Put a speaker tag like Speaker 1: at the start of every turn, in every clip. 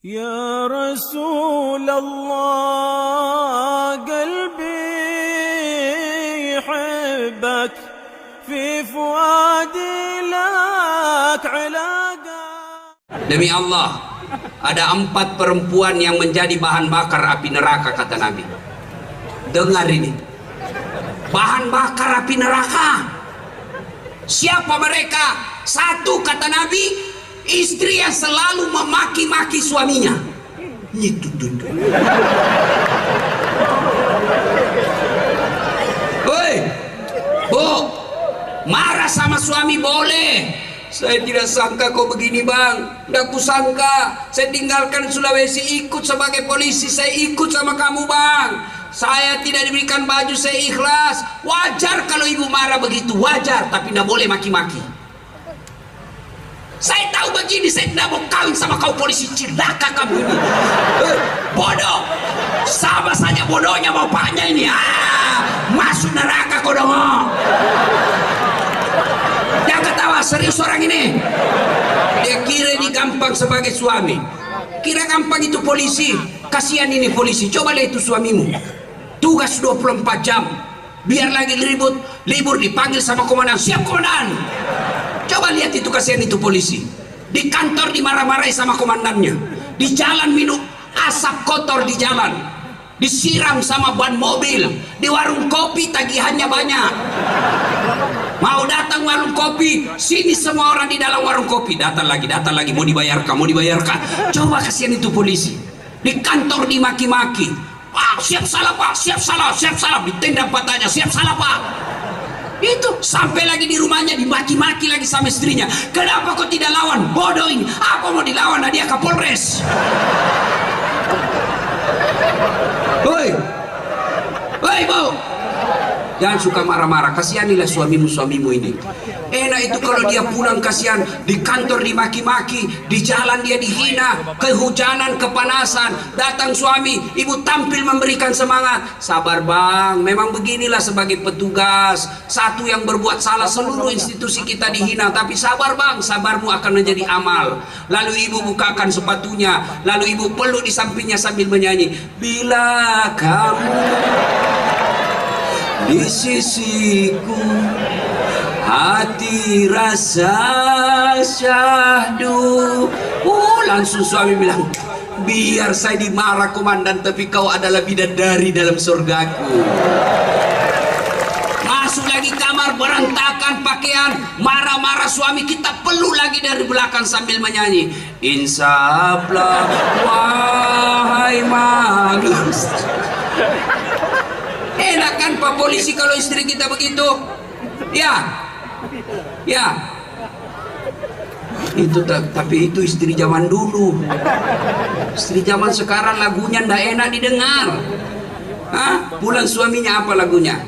Speaker 1: يا رسول الله قلبي يحبك في فؤادي لك علاقة.
Speaker 2: Demi Allah, ada 4 perempuan yang menjadi bahan bakar api neraka, kata Nabi. Dengar ini, bahan bakar api neraka. Siapa mereka? 1, kata Nabi, istri yang selalu memaki-maki suaminya. Hei, Bu, marah sama suami boleh. Saya tidak sangka kau begini, Bang. Tidak kusangka. Saya tinggalkan Sulawesi, ikut sebagai polisi. Saya ikut sama kamu, Bang. Saya tidak diberikan baju, saya ikhlas. Wajar kalau ibu marah begitu, wajar. Tapi tidak boleh maki-maki. Saya tahu begini, saya tidak mau kawin sama kau polisi, cilaka kamu ini. Bodoh. Sama saja bodohnya bapaknya ini. Masuk neraka kau dong. Jangan ketawa, serius orang ini. Dia kira ini gampang sebagai suami. Kira gampang itu polisi. Kasihan ini polisi. Coba lihat itu suamimu. Tugas 24 jam. Biar lagi ribut, libur dipanggil sama komandan. Siap komandan. Coba lihat itu, kasihan itu polisi. Di kantor dimarah-marahi sama komandannya. Di jalan minum asap kotor di jalan. Disiram sama ban mobil. Di warung kopi tagihannya banyak. Mau datang warung kopi, sini semua orang di dalam warung kopi. Datang lagi, mau dibayarkan, mau dibayarkan. Coba kasihan itu polisi. Di kantor dimaki-maki. Pak, siap salah Pak, siap salah. Ditendang patahnya, siap salah Pak. Itu sampai lagi di rumahnya dimaki-maki lagi sama istrinya. Kenapa kau tidak lawan? Bodoh ini. Apa mau dilawan? Dia Kapolres. Hoi, Bu, jangan suka marah-marah. Kasihanilah suamimu ini. Enak itu kalau dia pulang, kasihan. Di kantor dimaki-maki, di jalan dia dihina, kehujanan, kepanasan. Datang suami, ibu tampil memberikan semangat. Sabar Bang, memang beginilah sebagai petugas. Satu yang berbuat salah, seluruh institusi kita dihina. Tapi sabar Bang, sabarmu akan menjadi amal. Lalu ibu bukakan sepatunya, lalu ibu peluk di sampingnya sambil menyanyi. Bila kamu di sisiku, hati rasa syahdu. Langsung suami bilang, biar saya dimarah komandan, tapi kau adalah bidadari dalam surgaku. Masuk lagi kamar, berantakan pakaian, marah-marah suami, kita peluk lagi dari belakang sambil menyanyi. Insaflah wahai magus. Enak kan Pak Polisi kalau istri kita begitu? Ya. Itu tapi itu istri zaman dulu. Istri zaman sekarang lagunya ndak enak didengar. Pulang suaminya apa lagunya?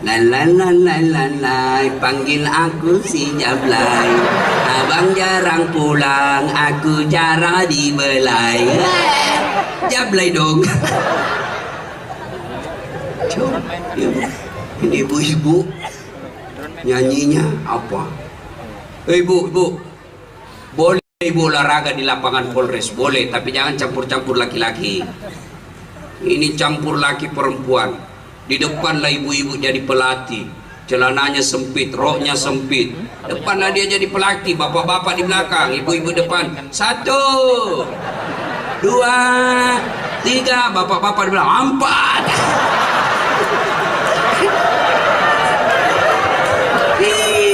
Speaker 2: La la la la la la, panggil aku si Jablay. Abang jarang pulang, aku jarang dibelai. Jablay dong. Ini ibu-ibu nyanyinya apa? Ibu, boleh ibu olahraga di lapangan Polres, boleh, tapi jangan campur-campur laki-laki. Ini campur laki perempuan. Di depanlah ibu-ibu jadi pelatih, celananya sempit, roknya sempit. Depanlah dia jadi pelatih, bapak-bapak di belakang, ibu-ibu depan. 1, 2, 3, bapak-bapak di belakang. 4.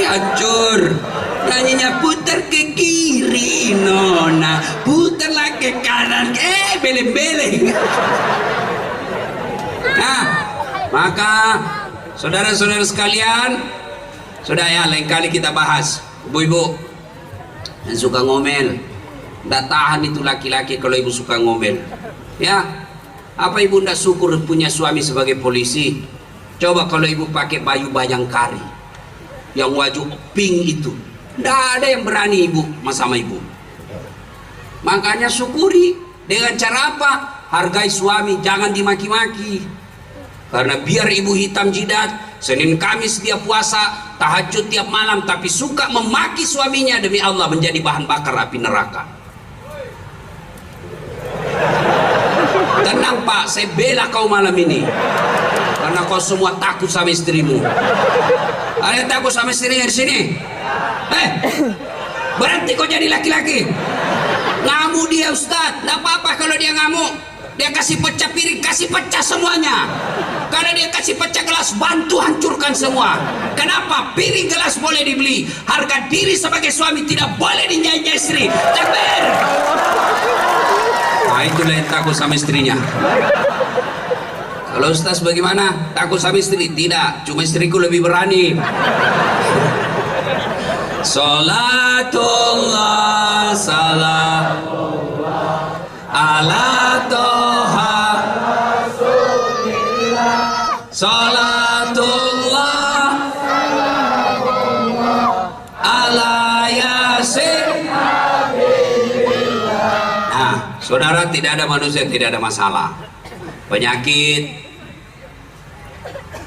Speaker 2: Hancur. Nyanyinya putar ke kiri nona, putarlah ke kanan, beleng-beleng. Nah, maka saudara-saudara sekalian, sudah ya, lain kali kita bahas. Ibu-ibu yang suka ngomel, nggak tahan itu laki-laki kalau ibu suka ngomel. Ya, apa ibu nggak syukur punya suami sebagai polisi? Coba kalau ibu pakai baju Bayangkari yang wajah pink itu, tidak ada yang berani ibu sama ibu. Makanya syukuri. Dengan cara apa? Hargai suami, jangan dimaki-maki. Karena biar ibu hitam jidat, Senin Kamis dia puasa, tahajud tiap malam, tapi suka memaki suaminya, demi Allah menjadi bahan bakar api neraka. Tenang Pak, saya bela kau malam ini. Karena kau semua takut sama istrimu. Ada yang takut sama istrinya di sini? Berhenti kau jadi laki-laki. Ngamuk dia Ustaz, nggak apa-apa kalau dia ngamuk. Dia kasih pecah piring, kasih pecah semuanya. Karena dia kasih pecah gelas, bantu hancurkan semua. Kenapa? Piring gelas boleh dibeli, harga diri sebagai suami tidak boleh dinyanyi istri. Takbir. Nah itulah yang takut sama istrinya. Kalau Ustaz bagaimana? Takut sama istri? Tidak, cuma istriku lebih berani. Salatullah salamullah ala toha salatullah ala yasin. Nah saudara, tidak ada manusia yang tidak ada masalah. Penyakit,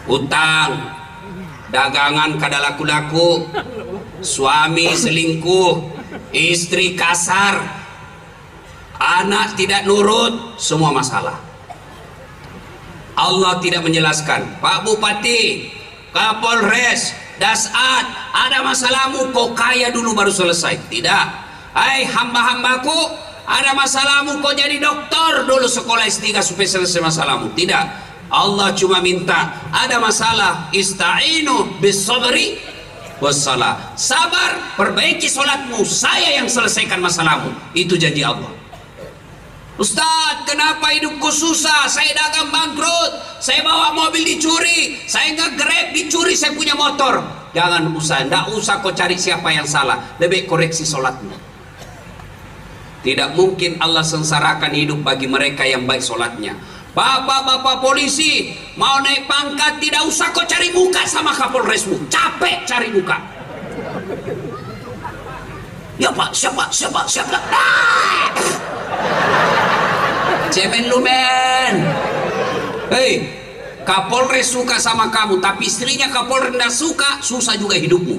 Speaker 2: utang, dagangan kada laku-laku, suami selingkuh, istri kasar, anak tidak nurut, semua masalah. Allah tidak menjelaskan, Pak Bupati, Kapolres, Dasat, ada masalahmu, kau kaya dulu baru selesai. Tidak. Hai hamba-hambaku, ada masalahmu, kau jadi doktor dulu sekolah S3 supaya selesai masalahmu. Tidak. Allah cuma minta, ada masalah, ista'inu bis sabri wassalah. Sabar, perbaiki solatmu, saya yang selesaikan masalahmu. Itu janji Allah. Ustaz, kenapa hidupku susah? Saya dagang bangkrut, saya bawa mobil dicuri, saya nge-grab dicuri, saya punya motor. Jangan usah, nggak usah kau cari siapa yang salah, lebih koreksi solatmu. Tidak mungkin Allah sengsarakan hidup bagi mereka yang baik solatnya. Bapak-bapak polisi mau naik pangkat, tidak usah kau cari muka sama Kapolresmu, capek cari muka. Ya Pak, siapa? Cemen lu men. Hei, Kapolres suka sama kamu, tapi istrinya Kapolres tidak suka, susah juga hidupmu.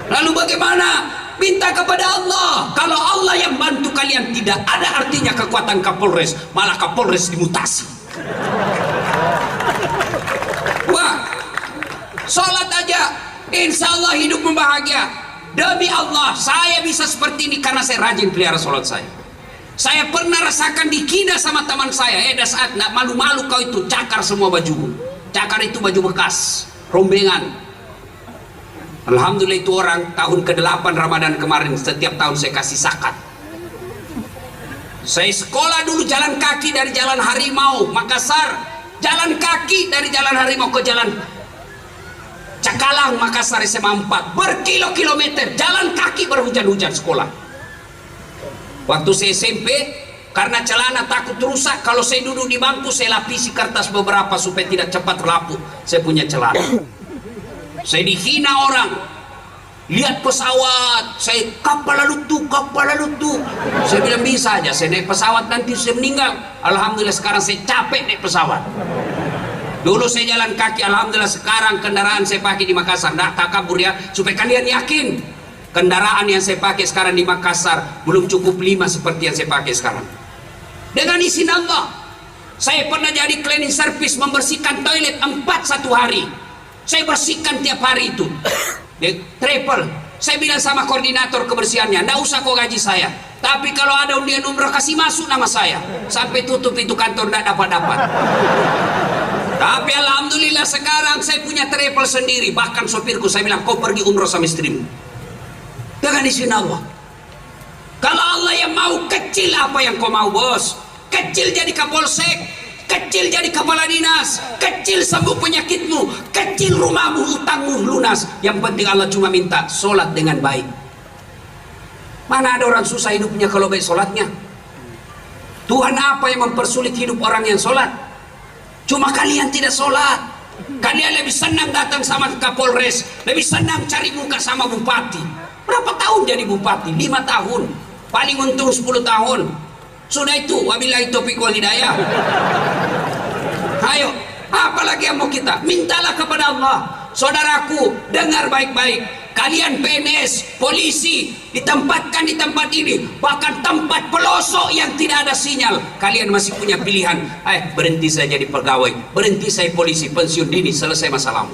Speaker 2: Lalu bagaimana? Minta kepada Allah. Kalau Allah yang bantu kalian, tidak ada artinya kekuatan Kapolres, malah Kapolres dimutasi. Wah, sholat aja, insya Allah hidup membahagia. Demi Allah, saya bisa seperti ini karena saya rajin pelihara sholat saya. Saya pernah rasakan dikina sama teman saya. Dasat, nak malu-malu kau itu, cakar semua bajumu. Cakar itu baju bekas, rombengan. Alhamdulillah itu orang tahun ke-8 Ramadan kemarin, setiap tahun saya kasih zakat. Saya sekolah dulu jalan kaki dari Jalan Harimau Makassar, jalan kaki dari Jalan Harimau ke Jalan Cakalang Makassar SMA 4, berkilo-kilometer jalan kaki berhujan-hujan sekolah. Waktu saya SMP, karena celana takut rusak, kalau saya duduk di bangku saya lapisi kertas beberapa supaya tidak cepat lapuk saya punya celana. Saya dihina orang, lihat pesawat, saya kapal lalu tuh. Saya bilang bisa aja, saya naik pesawat nanti saya meninggal. Alhamdulillah sekarang saya capek naik pesawat. Dulu saya jalan kaki, alhamdulillah sekarang kendaraan saya pakai di Makassar. Nggak takabur ya, supaya kalian yakin kendaraan yang saya pakai sekarang di Makassar belum cukup 5 seperti yang saya pakai sekarang. Dengan izin Allah, saya pernah jadi cleaning service, membersihkan toilet 4 satu hari. Saya bersihkan tiap hari itu. Triple. Saya bilang sama koordinator kebersihannya, nggak usah kau gaji saya, tapi kalau ada undian umrah kasih masuk nama saya. Sampai tutup itu kantor nggak dapat. Tapi alhamdulillah sekarang saya punya travel sendiri. Bahkan sopirku saya bilang, kau pergi umrah sama istrimu dengan izin Allah. Kalau Allah yang mau, kecil apa yang kau mau bos? Kecil jadi kapolsek, kecil jadi kepala dinas, kecil sembuh penyakitmu, kecil rumahmu, utangmu lunas. Yang penting Allah cuma minta sholat dengan baik. Mana ada orang susah hidupnya kalau baik sholatnya? Tuhan apa yang mempersulit hidup orang yang sholat? Cuma kalian tidak sholat. Kalian lebih senang datang sama Kapolres, lebih senang cari muka sama bupati. Berapa tahun jadi bupati? 5 tahun, paling untung 10 tahun. Sudah itu, wabillahi taufiq wal hidayah. Ayo, apalagi yang mau kita? Mintalah kepada Allah. Saudaraku, dengar baik-baik. Kalian PNS, polisi, ditempatkan di tempat ini, bahkan tempat pelosok yang tidak ada sinyal. Kalian masih punya pilihan, berhenti saya jadi pegawai, berhenti saya polisi, pensiun dini, selesai masalahmu.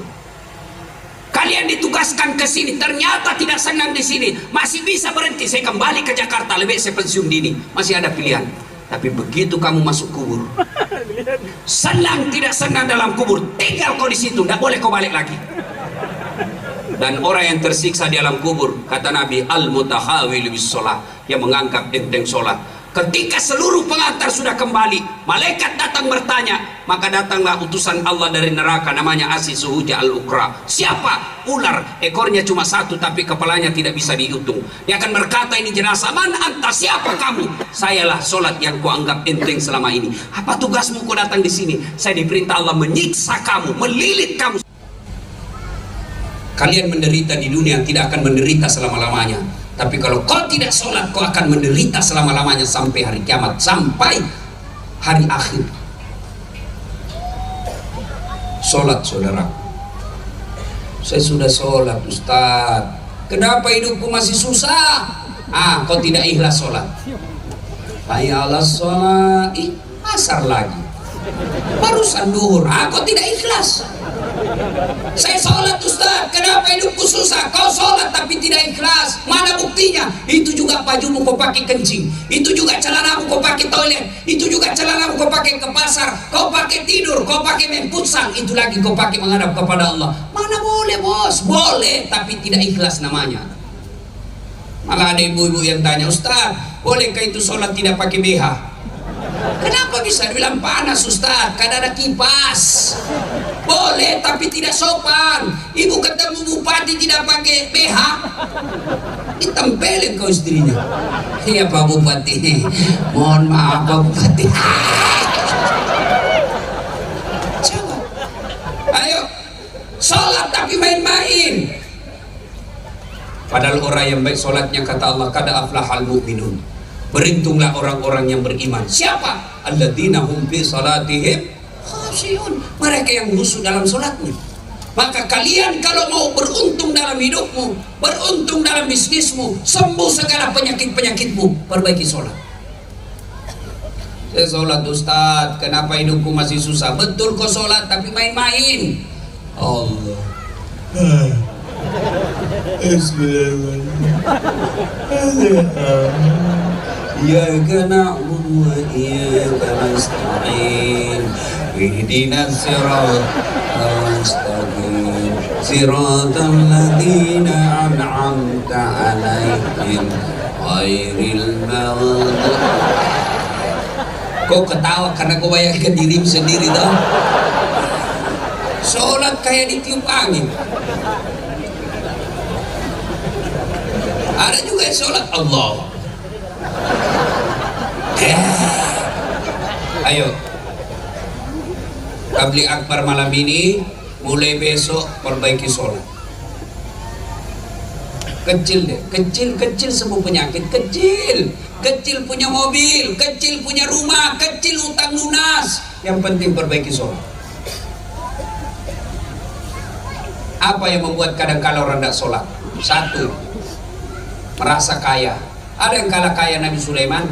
Speaker 2: Kalian ditugaskan ke sini, ternyata tidak senang di sini, masih bisa berhenti, saya kembali ke Jakarta, lebih saya pensiun dini, masih ada pilihan. Tapi begitu kamu masuk kubur, senang tidak senang dalam kubur, tinggal kau di situ, tidak boleh kau balik lagi. Dan orang yang tersiksa di alam kubur, kata Nabi, al-mutahawil bis sholat, yang menganggap enteng sholat. Ketika seluruh pengantar sudah kembali, malaikat datang bertanya, maka datanglah utusan Allah dari neraka, namanya Asis Suhuja al-Ukra. Siapa? Ular, ekornya cuma satu tapi kepalanya tidak bisa dihitung. Dia akan berkata, ini jenazah, man anta, siapa kamu? Sayalah sholat yang kau anggap enteng selama ini. Apa tugasmu kau datang di sini? Saya diperintah Allah menyiksa kamu, melilit kamu. Kalian menderita di dunia, tidak akan menderita selama-lamanya. Tapi kalau kau tidak sholat, kau akan menderita selama-lamanya sampai hari kiamat, sampai hari akhir. Sholat, saudara. Saya sudah sholat, Ustaz. Kenapa hidupku masih susah? Kau tidak ikhlas sholat. Hayya 'alas sholat. Asar lagi. Barusan duhur. Kau tidak ikhlas. Saya sholat, Ustaz, kenapa hidupku susah? Kau sholat tapi tidak ikhlas. Mana buktinya? Itu juga bajumu kau pakai kencing, itu juga celanamu kau pakai toilet, itu juga celanamu kau pakai ke pasar, kau pakai tidur, kau pakai main futsal, itu lagi kau pakai menghadap kepada Allah. Mana boleh, bos? Boleh, tapi tidak ikhlas namanya. Malah ada ibu-ibu yang tanya, Ustaz, bolehkah itu sholat tidak pakai BH? Kenapa bisa dibilang panas, Ustaz? Kan ada kipas. Boleh, tapi tidak sopan. Ibu ketemu bupati tidak pakai BH, ditempelin kau istrinya. Iya Pak Bupati, mohon maaf Pak Bupati. Coba, ayo sholat tapi main-main. Padahal orang yang baik sholatnya, kata Allah, kada aflahal mu'minun, beruntunglah orang-orang yang beriman. Siapa? Alladzina hum fi salatihim khashi'un, mereka yang khusyuk dalam salatnya. Maka kalian kalau mau beruntung dalam hidupmu, beruntung dalam bisnismu, sembuh segala penyakit-penyakitmu, perbaiki salat. Saya salat, Ustaz, kenapa hidupku masih susah? Betul kau salat tapi main-main. Allah. Iyyaka na'budu wa iyyaka nasta'in. Ihdinas siratal mustaqim. Siratal ladzina an'amta 'alaihim ghairil maghdubi. Kau ketawa karena kau bayangkan dirimu sendiri toh. Salat kayak ditiup angin. Ada juga yang sholat Allah. Ayo, Tabligh Akbar malam ini, mulai besok perbaiki sholat. Kecil deh, kecil semua penyakit, kecil punya mobil, kecil punya rumah, kecil utang lunas. Yang penting perbaiki sholat. Apa yang membuat kadang-kala orang tidak sholat? Satu, merasa kaya. Ada yang kalah kaya Nabi Sulaiman.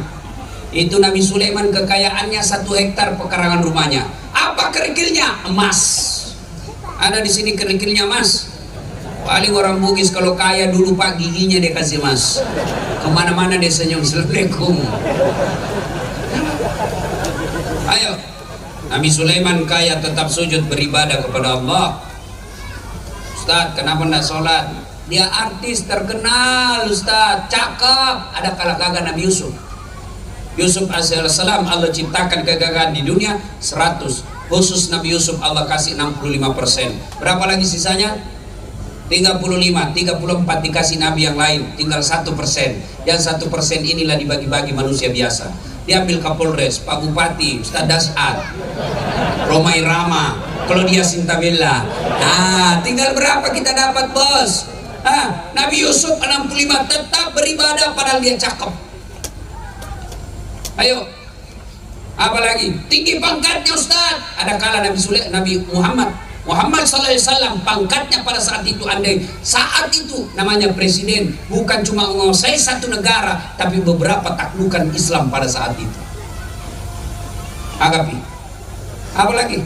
Speaker 2: Itu Nabi Sulaiman kekayaannya 1 hektar pekarangan rumahnya. Apa kerikilnya? Emas. Ada di sini kerikilnya emas. Paling orang Bugis kalau kaya dulu Pak, giginya dia kasih emas. Kemana-mana dia senyum, Assalamualaikum. Ayo, Nabi Sulaiman kaya tetap sujud beribadah kepada Allah. Ustaz, kenapa tidak sholat? Dia artis terkenal, Ustaz, cakep. Ada kalah gagah Nabi Yusuf. Yusuf alaihissalam Allah ciptakan kegagahan di dunia 100. Khusus Nabi Yusuf Allah kasih 65%. Berapa lagi sisanya? 35, 34 dikasih Nabi yang lain. Tinggal 1%. Yang 1% inilah dibagi-bagi manusia biasa. Diambil Kapolres, Pak Bupati, Ustaz Das'ad, Romai Rama, Claudia Sintabella. Tinggal berapa kita dapat, bos? Nabi Yusuf 65 tetap beribadah padahal dia cakep. Ayo, apa lagi? Tinggi pangkatnya, Ustaz. Ada kala Nabi Muhammad Muhammad SAW pangkatnya pada saat itu, andai saat itu namanya presiden, bukan cuma menguasai satu negara, tapi beberapa taklukan Islam pada saat itu. Agapi. Apa lagi?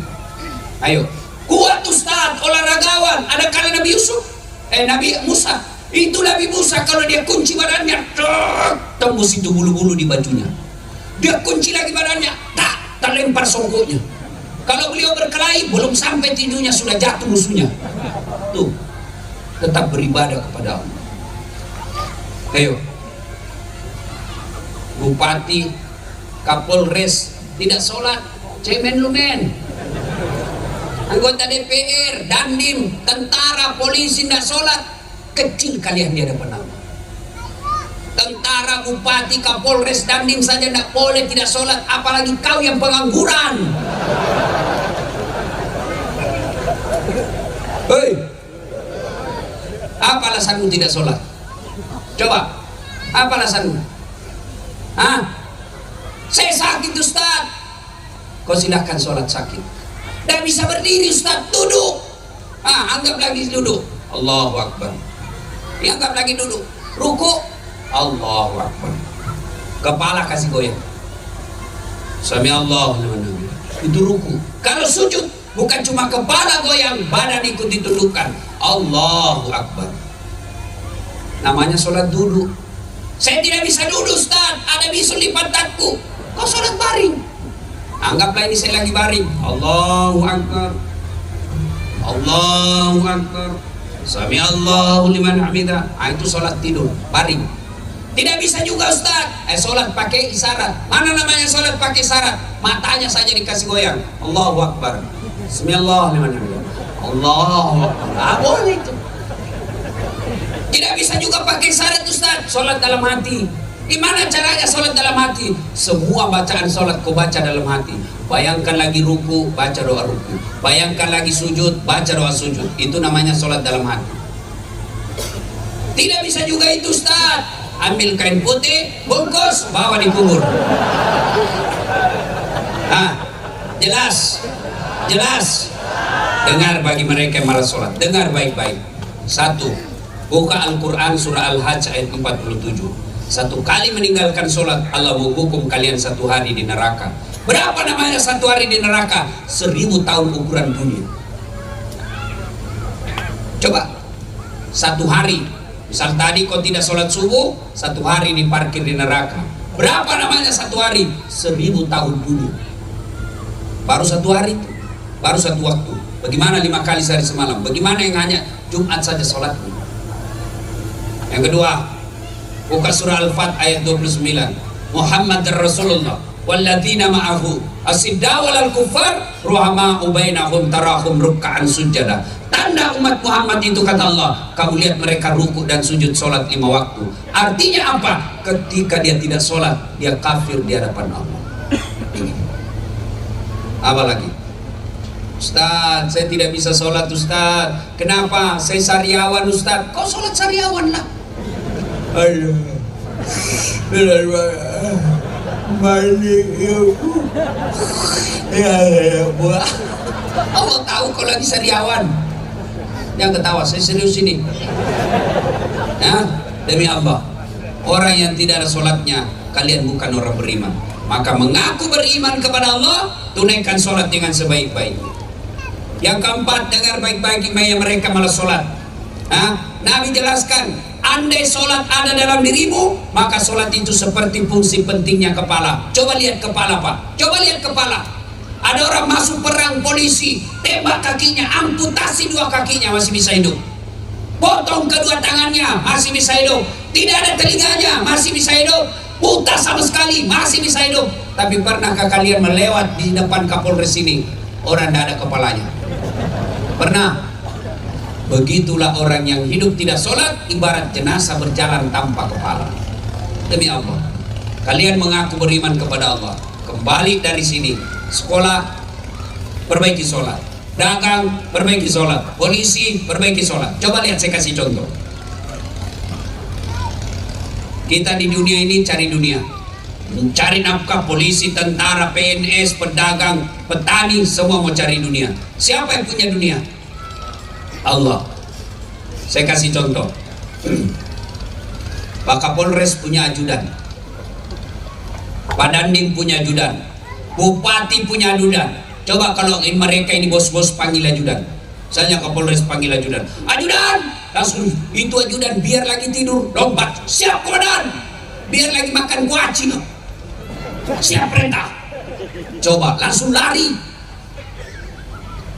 Speaker 2: Ayo. Kuat Ustaz, olahragawan. Ada kali Nabi Nabi Musa. Itu Nabi Musa kalau dia kunci badannya, tembus itu bulu-bulu di bajunya. Dia kunci lagi badannya, terlempar songkoknya. Kalau beliau berkelahi, belum sampai tinjunya sudah jatuh musuhnya. Tuh, tetap beribadah kepada Allah. Ayo, Bupati, Kapolres tidak sholat, cemen lu men. Anggota DPR, Dandim, tentara, polisi tidak sholat, kecil kalian di hadapan Allah. Tentara, Bupati, Kapolres, Dandim saja tidak boleh tidak sholat, apalagi kau yang pengangguran. Hei, apa alasanmu tidak sholat? Coba, apa alasanmu? Hah? Saya sakit Ustaz. Kau silahkan sholat sakit. Tidak bisa berdiri Ustaz, duduk. Anggap lagi duduk. Allahu Akbar. Anggap lagi duduk. Ruku. Allahu Akbar. Kepala kasih goyang. Sami Allah. Itu ruku. Kalau sujud, bukan cuma kepala goyang, badan ikut ditundukkan. Allahu Akbar. Namanya sholat duduk. Saya tidak bisa duduk Ustaz, ada bisul di pantatku. Kau sholat baring. Anggaplah ini saya lagi baring. Allahu Akbar. Allahu Akbar. Sami Allahu liman hamidah. Itu sholat tidur, baring. Tidak bisa juga Ustaz, sholat pakai isyarat. Mana namanya sholat pakai isyarat? Matanya saja dikasih goyang. Allahu Akbar. Bismillahirrahmanirrahim. Allahu Akbar. Boleh itu. Tidak bisa juga pakai isyarat Ustaz, sholat dalam hati. Gimana caranya sholat dalam hati? Semua bacaan sholat kau baca dalam hati. Bayangkan lagi ruku, baca doa ruku. Bayangkan lagi sujud, baca doa sujud. Itu namanya sholat dalam hati. Tidak bisa juga itu Ustaz. Ambil kain putih, bungkus, bawa di kubur. Jelas? Jelas? Dengar bagi mereka yang malas sholat. Dengar baik-baik. Satu, buka Al-Quran surah Al-Hajj ayat 47. Satu kali meninggalkan sholat, Allah menghukum kalian 1 hari di neraka. Berapa namanya 1 hari di neraka? 1000 tahun ukuran dunia. Coba 1 hari. Misal tadi kau tidak sholat subuh, 1 hari diparkir di neraka. Berapa namanya 1 hari? 1000 tahun dunia. Baru 1 hari itu, baru 1 waktu. Bagaimana 5 kali sehari semalam? Bagaimana yang hanya Jumat saja sholatnya? Yang kedua, buka surah Al-Fat ayat 29. Muhammad Rasulullah walladzina ma'ahu asiddaw 'alal kuffar ruhama'u bainahum tarahum ruk'an sujada. Tanda umat Muhammad itu kata Allah, kamu lihat mereka ruku dan sujud sholat 5 waktu. Artinya apa? Ketika dia tidak sholat, dia kafir di hadapan Allah. Apa lagi? Ustaz, saya tidak bisa sholat Ustaz. Kenapa? Saya sariawan Ustaz. Kau sholat sariawan lah. Aduh, balik ya buah. Allah tahu kalau lagi sariawan. Yang ketawa, saya serius ini. Demi Allah, orang yang tidak ada sholatnya, kalian bukan orang beriman. Maka mengaku beriman kepada Allah, tunaikan sholat dengan sebaik-baiknya. Yang keempat, dengar baik-baik mereka malas sholat. Nabi jelaskan, andai sholat ada dalam dirimu, maka sholat itu seperti fungsi pentingnya kepala. Coba lihat kepala Pak, coba lihat kepala. Ada orang masuk perang polisi, tembak kakinya, amputasi 2 kakinya, masih bisa hidup. Potong kedua tangannya, masih bisa hidup. Tidak ada telinganya, masih bisa hidup. Buta sama sekali, masih bisa hidup. Tapi pernahkah kalian melewat di depan Kapolres ini, orang tidak ada kepalanya? Pernah? Begitulah orang yang hidup tidak sholat, ibarat jenazah berjalan tanpa kepala. Demi Allah, kalian mengaku beriman kepada Allah, kembali dari sini, sekolah, perbaiki sholat, dagang, perbaiki sholat, polisi, perbaiki sholat. Coba lihat, saya kasih contoh. Kita di dunia ini cari dunia. mencari nafkah. Polisi, tentara, PNS, pedagang, petani, semua mau cari dunia. Siapa yang punya dunia? Allah. Saya kasih contoh. Pak Kapolres punya ajudan, Pak Dandim punya ajudan, Bupati punya ajudan. Coba kalau mereka ini bos-bos panggil ajudan. Misalnya Kapolres panggil ajudan, ajudan, langsung itu ajudan biar lagi tidur lompat, siap komandan. Biar lagi makan kuaci, siap perintah. Coba langsung lari.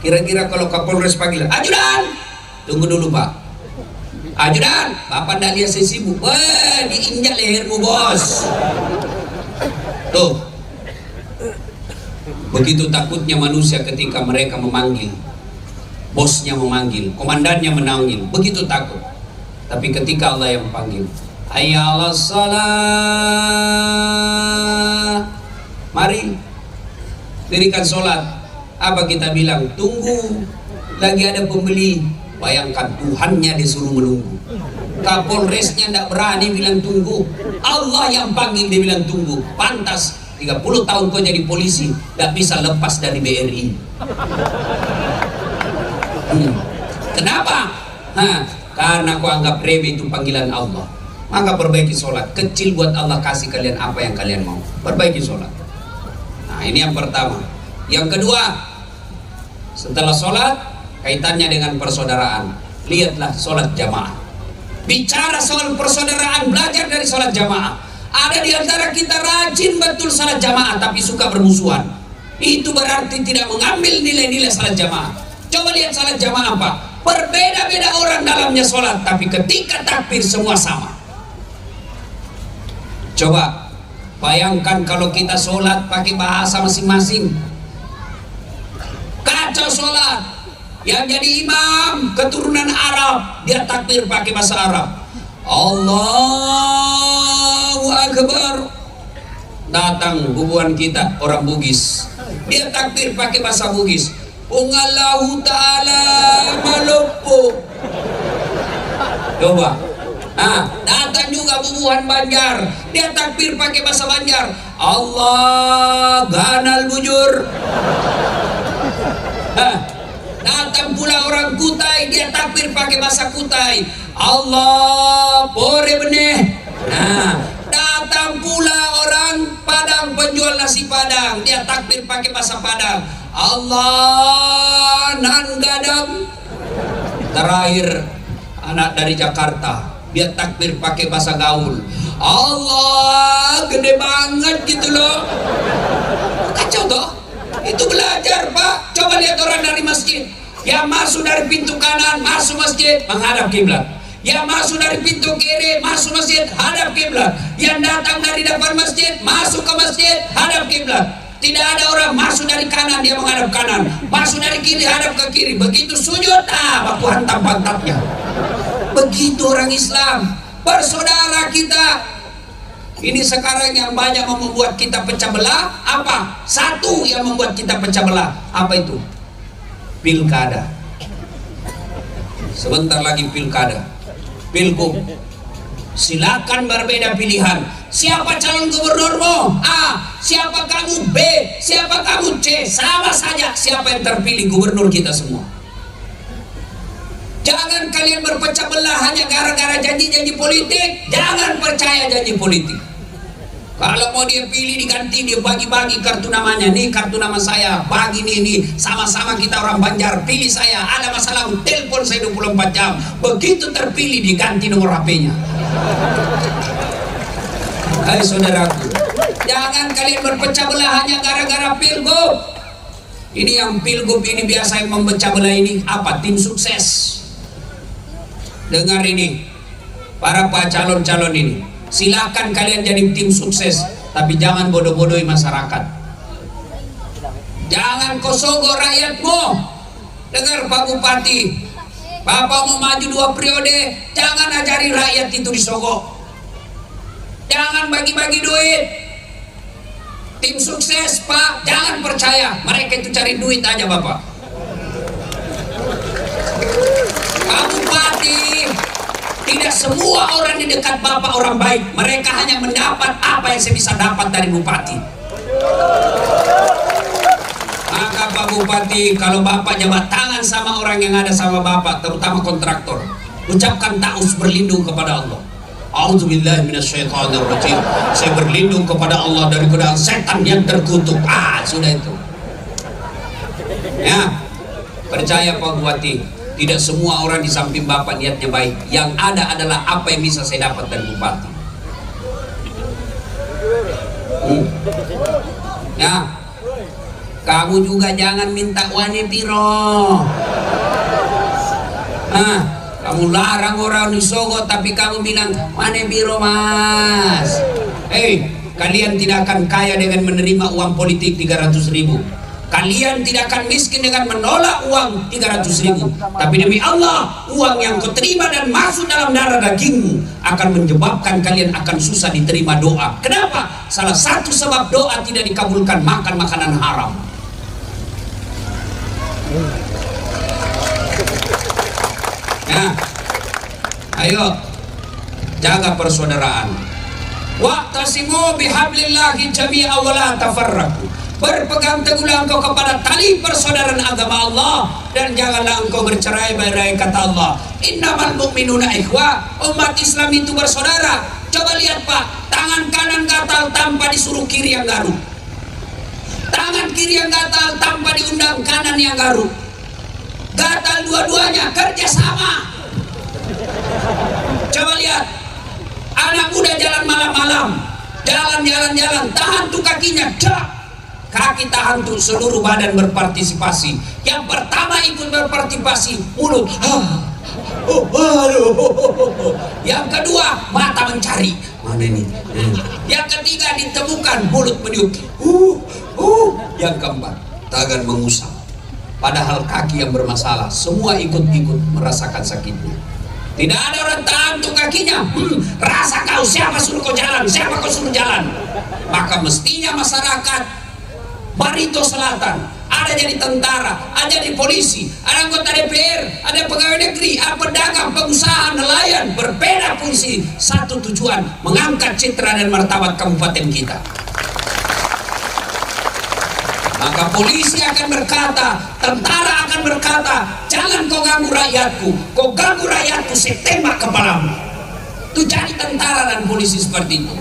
Speaker 2: Kira-kira kalau Kapolres panggil ajudan, tunggu dulu Pak, ajudan, Bapak ndak lihat saya sibuk. Wah, diinjak lehermu bos. Tuh, begitu takutnya manusia ketika mereka memanggil, bosnya memanggil, komandannya menanggil, begitu takut. Tapi ketika Allah yang memanggil, hayya 'alas shalah, mari dirikan sholat. Apa kita bilang? Tunggu, lagi ada pembeli. Bayangkan Tuhannya disuruh menunggu, Kapolresnya tidak berani bilang tunggu, Allah yang panggil dia bilang tunggu. Pantas 30 tahun kau jadi polisi tidak bisa lepas dari BRI. Kenapa? Karena kau anggap remeh itu panggilan Allah. Maka perbaiki sholat. Kecil buat Allah, kasih kalian apa yang kalian mau. Perbaiki sholat. Nah, ini yang pertama. Yang kedua, setelah sholat, kaitannya dengan persaudaraan. Lihatlah sholat jamaah. Bicara soal persaudaraan, belajar dari sholat jamaah. Ada di antara kita rajin betul sholat jamaah, tapi suka bermusuhan. Itu berarti tidak mengambil nilai-nilai sholat jamaah. Coba lihat sholat jamaah apa? Berbeda-beda orang dalamnya sholat, tapi ketika takbir semua sama. Coba bayangkan kalau kita sholat pakai bahasa masing-masing. Kacau sholat. Yang jadi imam keturunan Arab, dia takbir pakai bahasa Arab. Allahu Akbar. Datang bubuan kita orang Bugis, dia takbir pakai bahasa Bugis. Allahu Ta'ala Malopo. Coba. Datang juga bubuhan Banjar, dia takbir pakai bahasa Banjar. Allah ganal bujur. Datang pula orang Kutai, dia takbir pakai bahasa Kutai. Allah bore beneh. Datang pula orang Padang, penjual nasi Padang, dia takbir pakai bahasa Padang. Allah nan gadam. Terakhir anak dari Jakarta, dia takbir pakai bahasa gaul. Allah gede banget gitu loh. Kacau toh. Itu belajar Pak. Coba lihat orang dari masjid, yang masuk dari pintu kanan masuk masjid menghadap kiblat, yang masuk dari pintu kiri masuk masjid hadap kiblat, yang datang dari depan masjid masuk ke masjid hadap kiblat. Tidak ada orang masuk dari kanan dia menghadap kanan, masuk dari kiri hadap ke kiri. Begitu sujud, baku hantam pantatnya. Begitu orang Islam. Bersaudara kita ini sekarang yang banyak membuat kita pecah belah. Apa? Satu yang membuat kita pecah belah. Apa itu? Pilkada. Sebentar lagi pilkada, pilgub. Silakan berbeda pilihan. Siapa calon gubernurmu? A. Siapa kamu? B. Siapa kamu? C. Sama saja siapa yang terpilih gubernur kita semua. Jangan kalian berpecah belah hanya gara-gara janji-janji politik. Jangan percaya janji politik. Kalau mau dia pilih diganti, dia bagi-bagi kartu namanya. Nih kartu nama saya, bagi nih, sama-sama kita orang Banjar, pilih saya. Ada masalah, telepon saya 24 jam. Begitu terpilih diganti nomor HP-nya. Hai saudaraku, jangan kalian berpecah belah hanya gara-gara pilgub. Ini yang pilgub ini biasa yang memecah belah ini apa? Tim sukses. Dengar ini, para calon-calon ini, silakan kalian jadi tim sukses, tapi jangan bodoh-bodohi masyarakat. Jangan kosonggo rakyatmu. Dengar Pak Bupati, Bapak mau maju 2 periode, jangan ajari rakyat itu disogok. Jangan bagi-bagi duit. Tim sukses Pak, jangan percaya mereka itu cari duit aja Bapak. Pak Bupati, Tidak semua orang di dekat Bapak orang baik. Mereka hanya mendapat apa yang saya bisa dapat dari Bupati. Maka Pak Bupati, kalau Bapak jabat tangan sama orang yang ada sama Bapak, terutama kontraktor, ucapkan ta'uz, berlindung kepada Allah. A'udzubillahi minasyaitonirrajim. Saya berlindung kepada Allah dari godaan setan yang terkutuk. Sudah itu. Ya, percaya Pak Bupati, tidak semua orang di samping Bapak niatnya baik. Yang ada adalah apa yang bisa saya dapat dari Bupati. Ya, kamu juga jangan minta wani piro. Kamu larang orang di Sogo, tapi kamu bilang wani piro mas. Kalian tidak akan kaya dengan menerima uang politik 300.000. Kalian tidak akan miskin dengan menolak uang 300.000. Tapi demi Allah, uang yang kau terima dan masuk dalam darah dagingmu akan menyebabkan kalian akan susah diterima doa. Kenapa? Salah satu sebab doa tidak dikabulkan, makan makanan haram. Ya, ayo jaga persaudaraan. Wa'tasimu bihablillahi jami'a wa la tafarraqu. Berpegang teguhlah engkau kepada tali persaudaraan agama Allah, dan janganlah engkau bercerai-berai, kata Allah. Innamal mu'minuna ikhwah. Umat Islam itu bersaudara. Coba lihat Pak, tangan kanan gatal tanpa disuruh kiri yang garuk. Tangan kiri yang gatal tanpa diundang kanan yang garuk. Gatal dua-duanya, kerja sama. Coba lihat, anak muda jalan malam-malam, jalan, tahan tuh kakinya, kaki tahan tuh, seluruh badan berpartisipasi. Yang pertama ikut berpartisipasi mulut, yang kedua mata mencari mana ini, yang ketiga ditemukan mulut meniup, yang keempat tangan mengusap. Padahal kaki yang bermasalah, semua ikut-ikut merasakan sakitnya. Tidak ada orang tahan tuh kakinya, rasa kau, siapa suruh kau jalan, siapa kau suruh jalan. Maka mestinya masyarakat Barito Selatan ada jadi tentara, ada jadi polisi, ada anggota DPR, ada pegawai negeri, ada pedagang, pengusaha, nelayan, berbeda fungsi, satu tujuan, mengangkat citra dan martabat kabupaten kita. Maka polisi akan berkata, tentara akan berkata, jangan kau ganggu rakyatku, kau ganggu rakyatku, saya tembak kepalamu. Itu jadi tentara dan polisi seperti itu.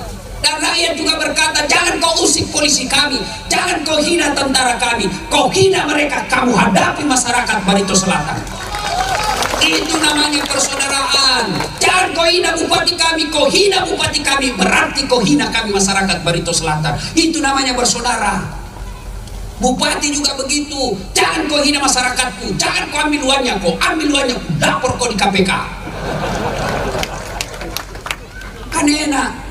Speaker 2: Dan rakyat juga berkata, jangan kau usik polisi kami, jangan kau hina tentara kami, kau hina mereka, kamu hadapi masyarakat Barito Selatan. Itu namanya persaudaraan. Jangan kau hina bupati kami, kau hina bupati kami, berarti kau hina kami masyarakat Barito Selatan. Itu namanya bersaudara. Bupati juga begitu, jangan kau hina masyarakatku, jangan kau ambil uangnya, kau ambil uangnya, lapor kau di KPK. Kan enak.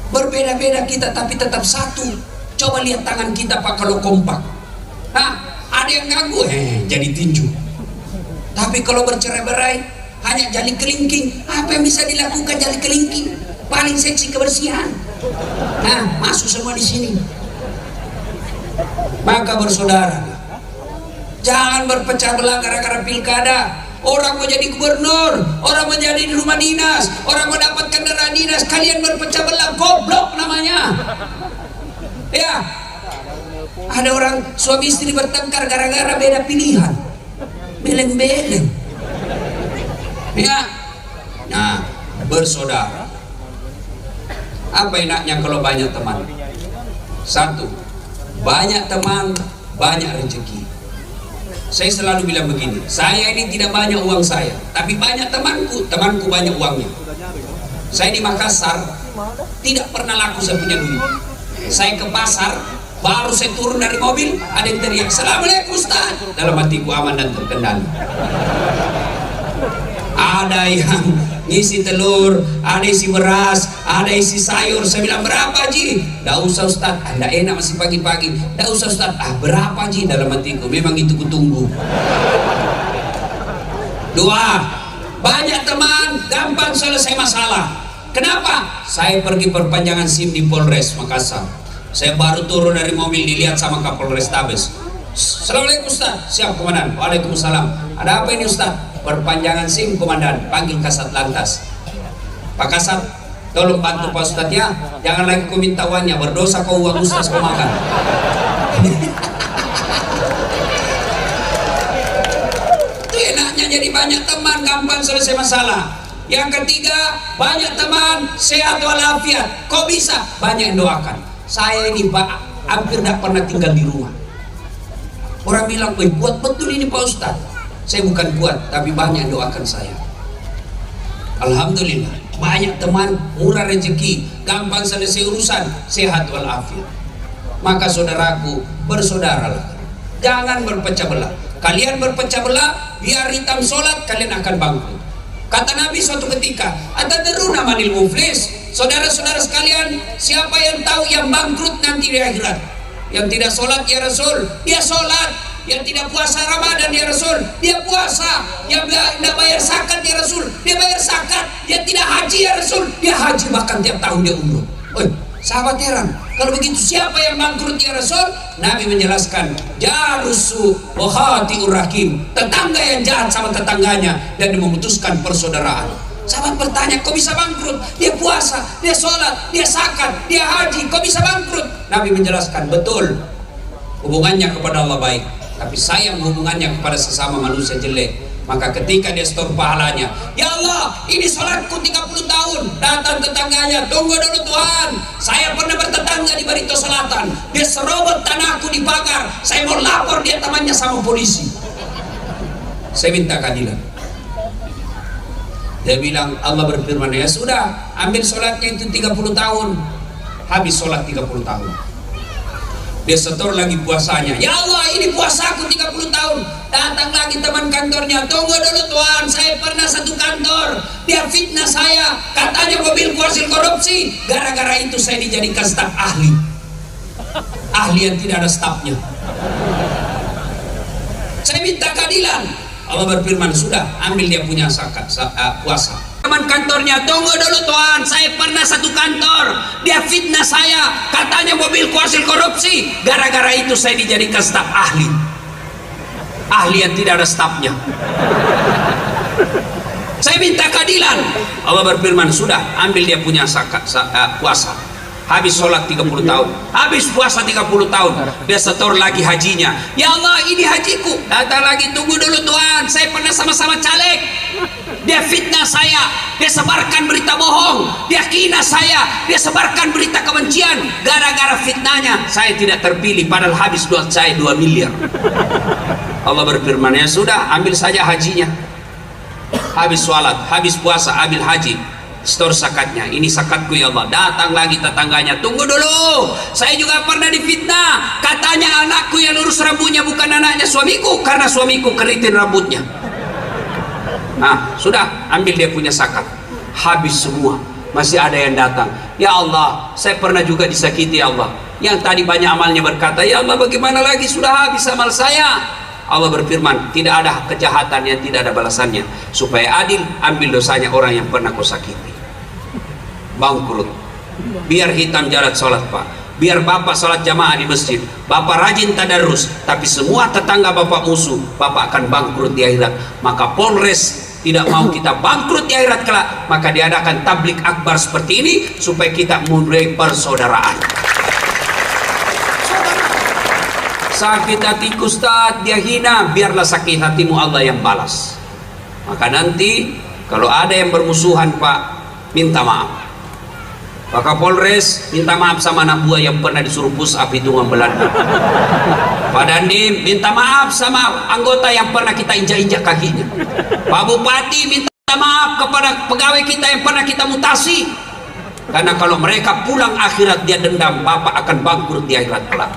Speaker 2: Berbeda-beda kita tapi tetap satu. Coba lihat tangan kita Pak kalau kompak. Ada yang ganggu, jadi tinju. Tapi kalau bercerai-berai, hanya jali kelingking. Apa yang bisa dilakukan jali kelingking? Paling seksi kebersihan. Masuk semua di sini. Maka bersaudara, jangan berpecah belah gara-gara pilkada. Orang mau jadi gubernur, orang mau jadi di rumah dinas, orang mau dapat kendaraan dinas, kalian berpecah belah, goblok namanya. Ya, ada orang suami istri bertengkar gara-gara beda pilihan, beleng-beleng. Ya, nah bersaudara, apa enaknya kalau banyak teman? Satu, banyak teman, banyak rezeki. Saya selalu bilang begini, saya ini tidak banyak uang saya, tapi banyak temanku banyak uangnya. Saya di Makassar tidak pernah laku saya punya duit. Saya ke pasar, baru saya turun dari mobil, ada yang teriak, "Assalamualaikum Ustaz." Dalam hatiku aman dan terkendali. Ada yang ngisi telur, ada isi beras, ada isi sayur. Saya bilang, "Berapa Ji?" "Nggak usah Ustaz." "Nggak enak masih pagi-pagi." "Nggak usah Ustaz." "Berapa Ji?" Dalam hatiku, memang itu kutunggu. Dua, banyak teman, gampang selesai masalah. Kenapa? Saya pergi perpanjangan SIM di Polres Makassar. Saya baru turun dari mobil, dilihat sama Kapolres Tabes. "Assalamualaikum Ustaz." "Siap Komandan." "Waalaikumsalam." "Ada apa ini Ustaz?" perpanjangan SIM komandan, panggil Kasat Lantas. Pak Kasat, tolong bantu Pak Ustadz ya, jangan lagi kau minta uangnya, berdosa kau uang Ustadz kau makan. Itu enaknya jadi banyak teman, gampang selesai masalah. Yang ketiga, banyak teman, sehat walafiat. Kok bisa? Banyak yang doakan. Saya ini Pak, hampir tidak pernah tinggal di rumah. Orang bilang, kuat betul ini Pak Ustadz. Saya bukan kuat, tapi banyak yang doakan saya. Alhamdulillah, banyak teman, murah rezeki, gampang selesai urusan, sehat walafiat. Maka saudaraku, bersaudaralah. Jangan berpecah belah. Kalian berpecah belah, biar hitam sholat, kalian akan bangkrut. Kata Nabi suatu ketika, atadruna manil muflis? Saudara-saudara sekalian, siapa yang tahu yang bangkrut nanti di akhirat? Yang tidak sholat ya Rasul, dia sholat. Yang tidak puasa Ramadan ya Rasul, dia puasa. Yang tidak bayar zakat ya Rasul, dia bayar zakat. Yang tidak haji ya Rasul, dia haji, bahkan tiap tahun dia umroh. Sahabat heran, kalau begitu siapa yang bangkrut ya Rasul? Nabi menjelaskan, jarusu wahatiur rahim, tetangga yang jahat sama tetangganya dan memutuskan persaudaraan. Sahabat bertanya, kok bisa bangkrut? Dia puasa, dia sholat, dia zakat, dia haji, kok bisa bangkrut? Nabi menjelaskan, betul, hubungannya kepada Allah baik, tapi sayang hubungannya kepada sesama manusia jelek. Maka ketika dia store pahalanya, ya Allah, ini sholatku 30 tahun. Datang tetangganya, tunggu dulu Tuhan, saya pernah bertetangga di Barito Selatan, dia serobot tanahku di pagar, saya mau lapor dia temannya sama polisi, saya minta keadilan. Dia bilang, Allah berfirman, ya sudah, ambil sholatnya itu 30 tahun. Habis sholat 30 tahun, dia setor lagi puasanya. Ya Allah, ini puasaku 30 tahun. Datang lagi teman kantornya, tunggu dulu Tuhan, saya pernah satu kantor, dia fitnah saya, katanya mobilku hasil korupsi. Gara-gara itu saya dijadikan staf ahli. Ahli yang tidak ada stafnya. Saya minta keadilan. Allah berfirman, sudah, ambil dia punya puasa. Teman kantornya, tunggu dulu Tuhan, saya pernah satu kantor, dia fitnah saya, katanya mobilku hasil korupsi. Gara-gara itu saya dijadikan staf ahli. Ahli yang tidak ada stafnya. Saya minta keadilan. Allah berfirman, sudah, ambil dia punya puasa. Habis sholat 30 tahun, habis puasa 30 tahun, dia setor lagi hajinya. Ya Allah, ini hajiku. Datang lagi, tunggu dulu Tuhan, saya pernah sama-sama caleg, dia fitnah saya, dia sebarkan berita bohong, dia hina saya, dia sebarkan berita kebencian. Gara-gara fitnahnya saya tidak terpilih, padahal habis duit saya 2 miliar. Allah berfirman, ya sudah, ambil saja hajinya. Habis sholat, habis puasa, ambil haji, store zakatnya. Ini zakatku ya Allah. Datang lagi tetangganya, tunggu dulu, saya juga pernah difitnah, katanya anakku yang lurus rambutnya bukan anaknya suamiku, karena suamiku keriting rambutnya. Nah, sudah, ambil dia punya zakat. Habis semua, masih ada yang datang. Ya Allah, saya pernah juga disakiti ya Allah. Yang tadi banyak amalnya berkata, ya Allah, bagaimana lagi, sudah habis amal saya. Allah berfirman, tidak ada kejahatan yang tidak ada balasannya. Supaya adil, ambil dosanya orang yang pernah kau sakiti. Bangkrut. Biar hitam jarat sholat Pak, biar Bapak sholat jamaah di masjid, Bapak rajin tadarus, tapi semua tetangga Bapak musuh, Bapak akan bangkrut di akhirat. Maka Polres tidak mau kita bangkrut di akhirat kelak, maka diadakan tablik akbar seperti ini supaya kita mulai persaudaraan. Sakit hatiku Ustaz, dia hina, biarlah sakit hatimu, Allah yang balas. Maka nanti kalau ada yang bermusuhan Pak, minta maaf. Pak Kapolres minta maaf sama anak buah yang pernah disuruh push up hitungan Belanda. Pak Dandim minta maaf sama anggota yang pernah kita injak-injak kakinya. Pak Bupati minta maaf kepada pegawai kita yang pernah kita mutasi. Karena kalau mereka pulang akhirat dia dendam, Bapak akan bangkrut di akhirat kelak.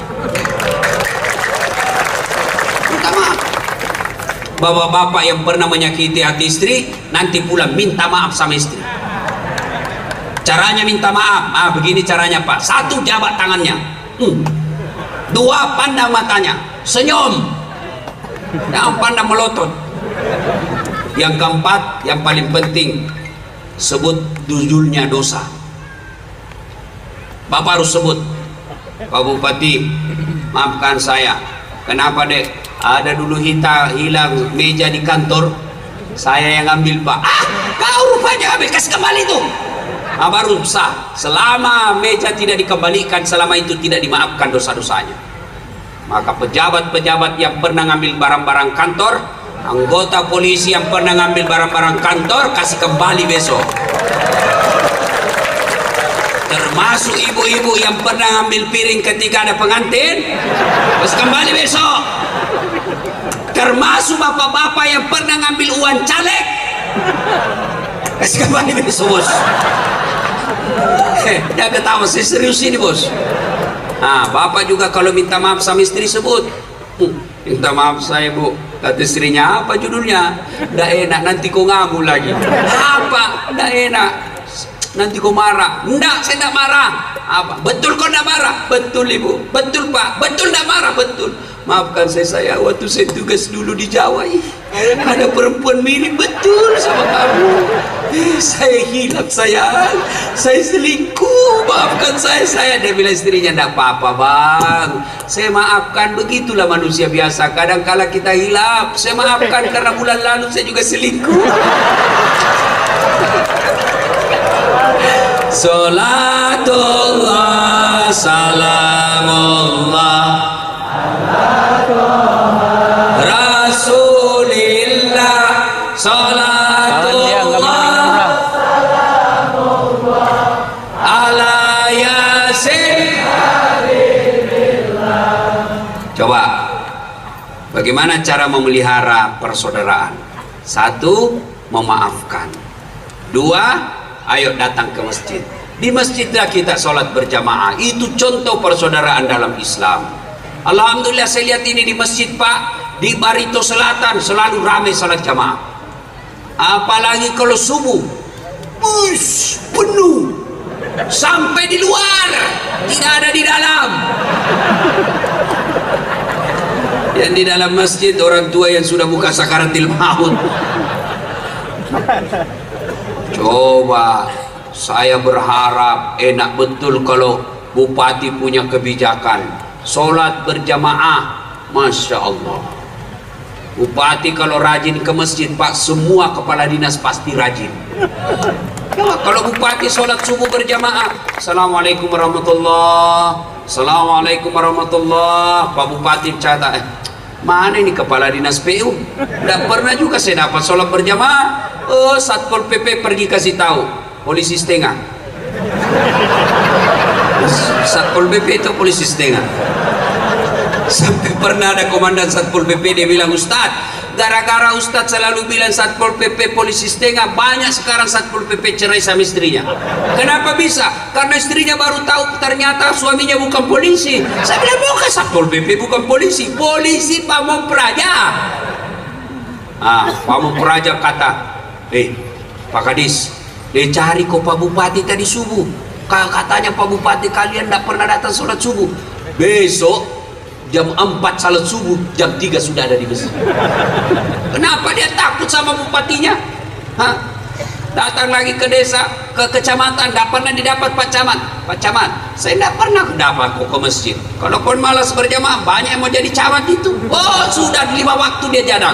Speaker 2: Minta maaf. Bapak-bapak yang pernah menyakiti hati istri, nanti pulang minta maaf sama istri. Caranya minta maaf, begini caranya Pak. 1, jabat tangannya. 2, pandang matanya, senyum, jangan pandang melotot. Yang keempat, yang paling penting, sebut judulnya dosa. Bapak harus sebut, Pak Bupati, maafkan saya, kenapa dek, ada dulu hilang meja di kantor, Saya yang ambil Pak. Kau rupanya ambil, kasih kembali tuh. Baru sah. Selama meja tidak dikembalikan, selama itu tidak dimaafkan dosa-dosanya. Maka pejabat-pejabat yang pernah ngambil barang-barang kantor, anggota polisi yang pernah ngambil barang-barang kantor, kasih kembali besok. Termasuk ibu-ibu yang pernah ngambil piring ketika ada pengantin, kasih kembali besok. Termasuk bapak-bapak yang pernah ngambil uang caleg, kasih kembali besok, bos. Jangan ketawa, saya serius ini, bos. Bapak juga kalau minta maaf sama istri sebut, minta maaf saya bu, kata istrinya, apa judulnya? Nggak enak, nanti kau ngamuk lagi. Apa? Nggak enak, nanti kau marah. Nggak, saya nggak marah. Apa? Betul kau nggak marah? Betul ibu. Betul pak. Betul nggak marah? Betul. Maafkan saya waktu saya tugas dulu di Jawa, ada perempuan mirip betul sama kamu. Saya hilaf saya selingkuh, maafkan saya. Dia bilang istrinya, enggak apa-apa bang, saya maafkan, begitulah manusia biasa, kadang kala kita hilaf. Saya maafkan karena bulan lalu saya juga selingkuh. Salatullah salamullah Rasulillah, salatullah ala yasin. Coba, bagaimana cara memelihara persaudaraan? Satu, memaafkan. Dua, ayo datang ke masjid. Di masjidlah kita sholat berjamaah. Itu contoh persaudaraan dalam Islam. Alhamdulillah saya lihat ini di masjid Pak, di Barito Selatan selalu ramai salat jamaah. Apalagi kalau subuh, penuh sampai di luar, tidak ada di dalam. Yang di dalam masjid orang tua yang sudah buka sakaratil maut. Coba, saya berharap enak betul kalau bupati punya kebijakan sholat berjamaah. Masya Allah, bupati kalau rajin ke masjid Pak, semua kepala dinas pasti rajin. Kalau bupati sholat subuh berjamaah, Assalamualaikum warahmatullah, Assalamualaikum warahmatullah, Pak Bupati catat, mana ini kepala dinas PU? Tidak pernah juga saya dapat sholat berjamaah. Satpol PP pergi kasih tahu, polisi setengah. Satpol PP itu polisi setengah. Sampai pernah ada komandan Satpol PP, dia bilang, Ustadz, gara-gara Ustadz selalu bilang Satpol PP polisi setengah, banyak sekarang Satpol PP cerai sama istrinya. Kenapa bisa? Karena istrinya baru tahu ternyata suaminya bukan polisi. Saya bilang, bukan Satpol PP, bukan polisi, polisi Pamong Praja. Pamong Praja kata, Pak Kadis, dia cari kok Pak Bupati tadi subuh. Katanya Pak Bupati kalian tidak pernah datang sholat subuh. Besok jam 4 salat subuh, jam 3 sudah ada di masjid. Kenapa dia takut sama bupatinya? Datang lagi ke desa, ke kecamatan, tidak pernah didapat Pak Camat. Pak Camat, saya tidak pernah dapat kok ke masjid. Kalau pun malas berjamaah, banyak yang mau jadi camat itu. Sudah 5 waktu dia jadang.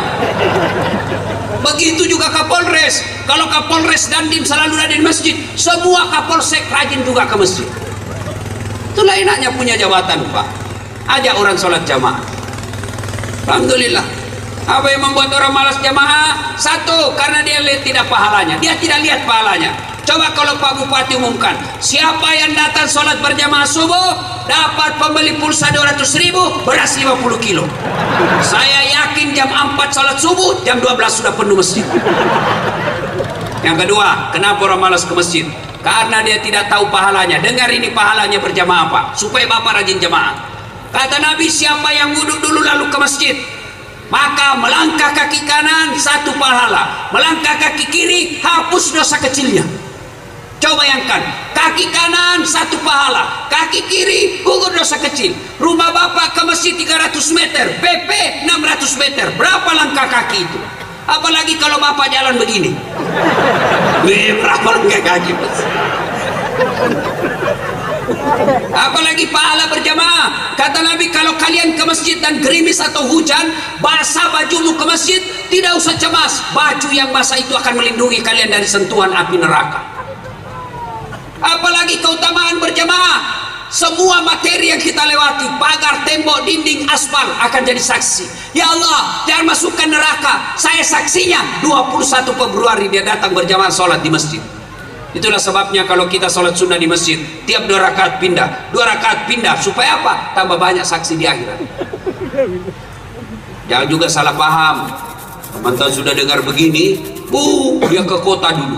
Speaker 2: Begitu juga Kapolres. Kalau Kapolres Dandim selalu ada di masjid, semua Kapolsek rajin juga ke masjid. Itulah enaknya punya jabatan Pak. Ajak orang sholat jamaah. Alhamdulillah. Apa yang membuat orang malas jamaah? Satu, karena dia lihat tidak pahalanya. Dia tidak lihat pahalanya. Coba kalau Pak Bupati umumkan, siapa yang datang sholat berjamaah subuh dapat pembeli pulsa 200.000, beras 50 kilo. Saya yakin jam 4 sholat subuh, jam 12 sudah penuh masjid. Yang kedua, kenapa orang malas ke masjid? Karena dia tidak tahu pahalanya. Dengar ini pahalanya berjamaah Pak, supaya Bapak rajin jamaah. Kata Nabi, siapa yang wudhu dulu lalu ke masjid, maka melangkah kaki kanan 1 pahala, melangkah kaki kiri hapus dosa kecilnya. Coba bayangkan, kaki kanan 1 pahala, kaki kiri gugur dosa kecil. Rumah Bapak ke masjid 300 meter, PP 600 meter, berapa langkah kaki itu? Apalagi kalau Bapak jalan begini, berapa langkah kaki? Apalagi pahala berjamaah. Kata Nabi, kalau kalian ke masjid dan gerimis atau hujan, basah bajumu ke masjid, tidak usah cemas, baju yang basah itu akan melindungi kalian dari sentuhan api neraka. Apalagi keutamaan berjamaah, semua materi yang kita lewati, pagar, tembok, dinding, aspal akan jadi saksi. Ya Allah, jangan masukkan neraka, saya saksinya. 21 Februari dia datang berjamaah sholat di masjid. Itulah sebabnya kalau kita sholat sunnah di masjid, tiap 2 rakaat pindah, 2 rakaat pindah. Supaya apa? Tambah banyak saksi di akhirat. Jangan juga salah paham. Teman-teman sudah dengar begini, dia ke kota dulu,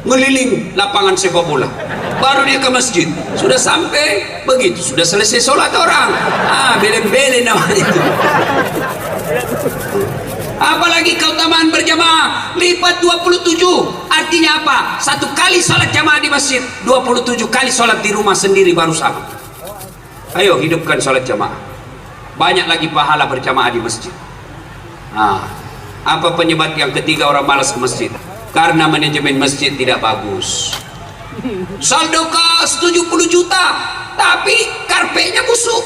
Speaker 2: ngeliling lapangan sepak bola, baru dia ke masjid. Sudah sampai begitu, sudah selesai sholat orang, belen-belen namanya itu. Apalagi keutamaan berjamaah lipat 27. Artinya apa? 1 kali sholat jamaah di masjid, 27 kali sholat di rumah sendiri baru sama. Ayo hidupkan sholat jamaah, banyak lagi pahala berjamaah di masjid. Apa penyebab yang ketiga orang malas ke masjid? Karena manajemen masjid tidak bagus. Saldo kas 70 juta tapi karpetnya busuk.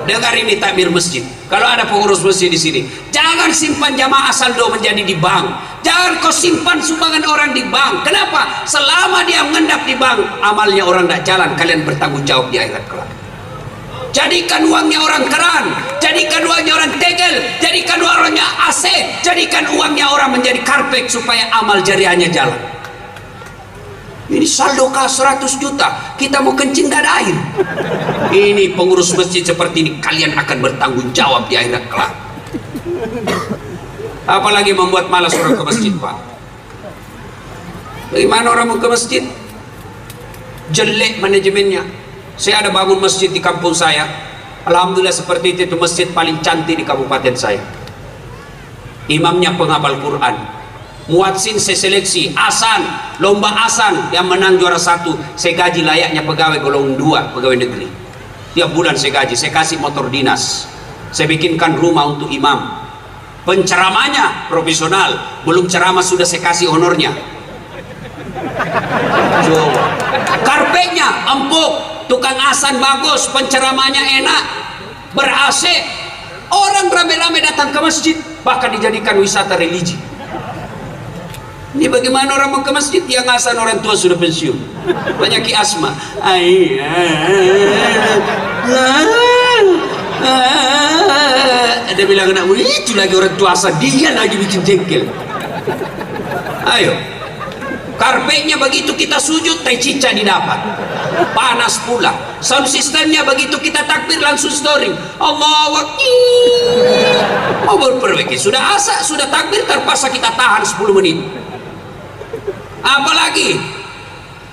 Speaker 2: Dengar ini takbir masjid. Kalau ada pengurus masjid di sini, jangan simpan jamaah saldo menjadi di bank. Jangan kau simpan sumbangan orang di bank. Kenapa? Selama dia mengendap di bank, amalnya orang tidak jalan, kalian bertanggung jawab di akhirat kelak. Jadikan uangnya orang keran, jadikan uangnya orang tegel, jadikan uangnya AC, jadikan uangnya orang menjadi karpet supaya amal jariahnya jalan. Ini saldo kas 100 juta, kita mau kencing gak ada air. Ini pengurus masjid seperti ini, kalian akan bertanggung jawab di akhirat kelak. Apalagi membuat malas orang ke masjid, Pak. Bagaimana orang mau ke masjid? Jelek manajemennya. Saya ada bangun masjid di kampung saya, alhamdulillah seperti itu masjid paling cantik di kabupaten saya. Imamnya penghafal Quran, muadzin saya seleksi, asan, lomba asan, yang menang juara 1 saya gaji layaknya pegawai golongan 2, pegawai negeri. Tiap bulan saya gaji, saya kasih motor dinas, saya bikinkan rumah untuk imam. Penceramanya profesional, belum ceramah sudah saya kasih honornya. Coba. Karpetnya empuk, tukang asan bagus, penceramanya enak, ber-AC, orang rame-rame datang ke masjid, bahkan dijadikan wisata religi. Ini bagaimana orang mau ke masjid? Yang asan orang tua sudah pensiun, banyak asma. Ada bilang anak itu lagi orang tua asan, dia lagi bikin jengkel. Ayo, karpetnya begitu kita sujud, tai cica didapat, panas pula. Sound systemnya begitu kita takbir langsung storing, Allahu Akbar. Mau berperbaiki, sudah asa, sudah takbir, terpaksa kita tahan 10 menit. Apalagi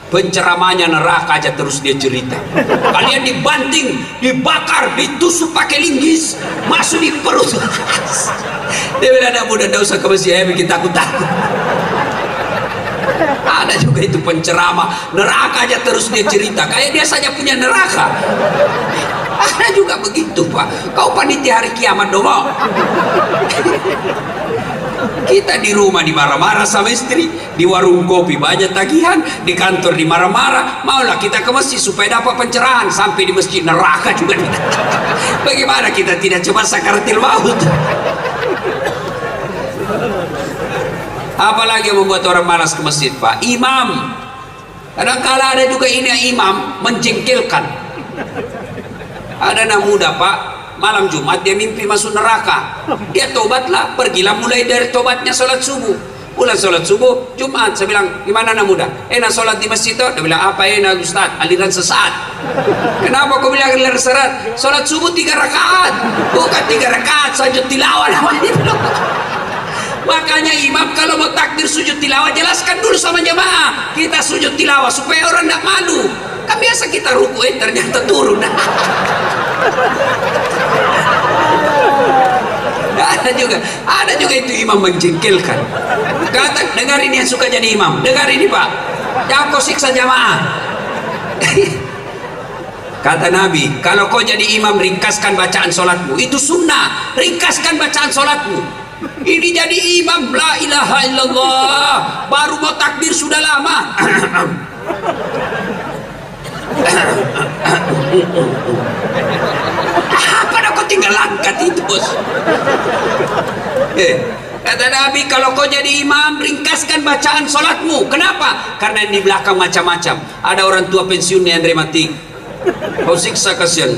Speaker 2: penceramanya neraka aja terus dia cerita. Kalian dibanting, dibakar, ditusuk pakai linggis, masuk di perut. Dia bilang anak muda, tidak usah ke masjid, bikin takut-takut. Ada juga itu penceramah neraka aja terus dia cerita, kayak dia saja punya neraka. Ada juga begitu, Pak. Kau panitia hari kiamat dong. Kita di rumah dimarah-marah sama istri, di warung kopi banyak tagihan, di kantor dimarah-marah, maulah kita ke masjid supaya dapat pencerahan, sampai di masjid neraka juga. Bagaimana kita tidak coba sakaratil maut? Apalagi yang membuat orang malas ke masjid, Pak? Imam. Kadang-kala ada juga ini imam menjengkelkan. Ada anak muda, Pak, malam Jumat dia mimpi masuk neraka. Dia tobatlah, pergilah mulai dari tobatnya sholat subuh. Pulang sholat subuh, Jumat, saya bilang, gimana anak muda? Enak sholat di masjid tuh? Dia bilang, apa enak Ustaz? Aliran sesat. Kenapa kau bilang aliran sesat? Sholat subuh 3 rakaat, bukan 3 rakaat sujud tilawah namanya. Makanya imam kalau mau takbir sujud tilawah, jelaskan dulu sama jemaah, kita sujud tilawah supaya orang tidak malu. Kan biasa kita ruku, ternyata turun. Ada juga itu imam menjengkelkan. Kata, dengar ini yang suka jadi imam, dengar ini Pak, jangan kau siksa jamaah. Kata Nabi, kalau kau jadi imam, ringkaskan bacaan sholatmu. Itu sunnah, ringkaskan bacaan sholatmu. Ini jadi imam, la ilaha illallah, baru mau takbir sudah lama. Apa dah kau tinggal angkat itu, bos? Kata Nabi, kalau kau jadi imam, ringkaskan bacaan sholatmu. Kenapa? Karena di belakang macam-macam. Ada orang tua pensiun yang rematik, kau siksa kasihan.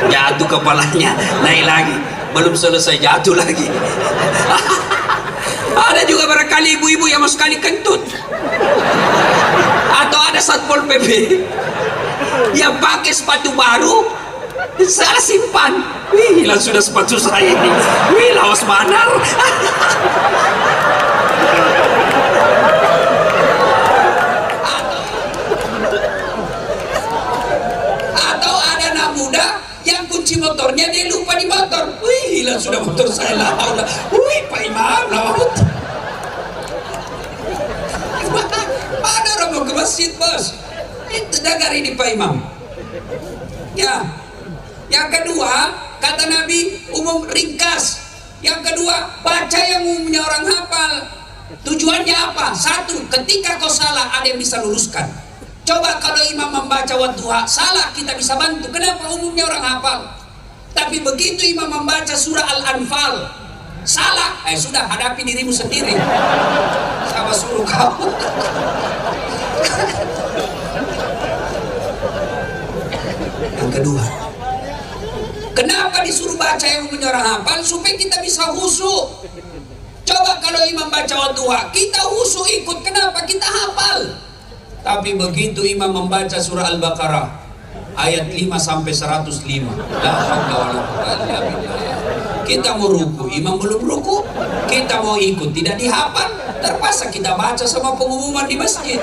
Speaker 2: Jatuh kepalanya, naik lagi, belum selesai jatuh lagi. Ada juga barangkali ibu-ibu yang mau sekali kentut, atau ada satpol pp yang pakai sepatu baru salah simpan. Wih, hilang sudah sepatu saya ini. Wih, lawas banar. Atau ada anak muda yang kunci motornya dia lupa di motor. Wih, hilang sudah motor saya lah. Wih, Pak Imam laut. Ada orang mau ke masjid, bos. Itu dengar ini Pak Imam. Ya. Yang kedua, kata Nabi, umum ringkas. Yang kedua, baca yang umumnya orang hafal. Tujuannya apa? Satu, ketika kau salah ada yang bisa luruskan. Coba kalau imam membaca wadduha salah, kita bisa bantu. Kenapa? Umumnya orang hafal. Tapi begitu imam membaca surah Al-Anfal salah, sudah, hadapi dirimu sendiri. Sama suruh kamu. Yang kedua, kenapa disuruh baca yang umumnya orang hafal? Supaya kita bisa khusyuk. Coba kalau imam baca wadduha, kita khusyuk ikut. Kenapa? Kita hafal. Tapi begitu imam membaca surah Al-Baqarah ayat 5 sampai 105, kita mau ruku, imam belum ruku, kita mau ikut, tidak dihafal, terpaksa kita baca sama pengumuman di masjid.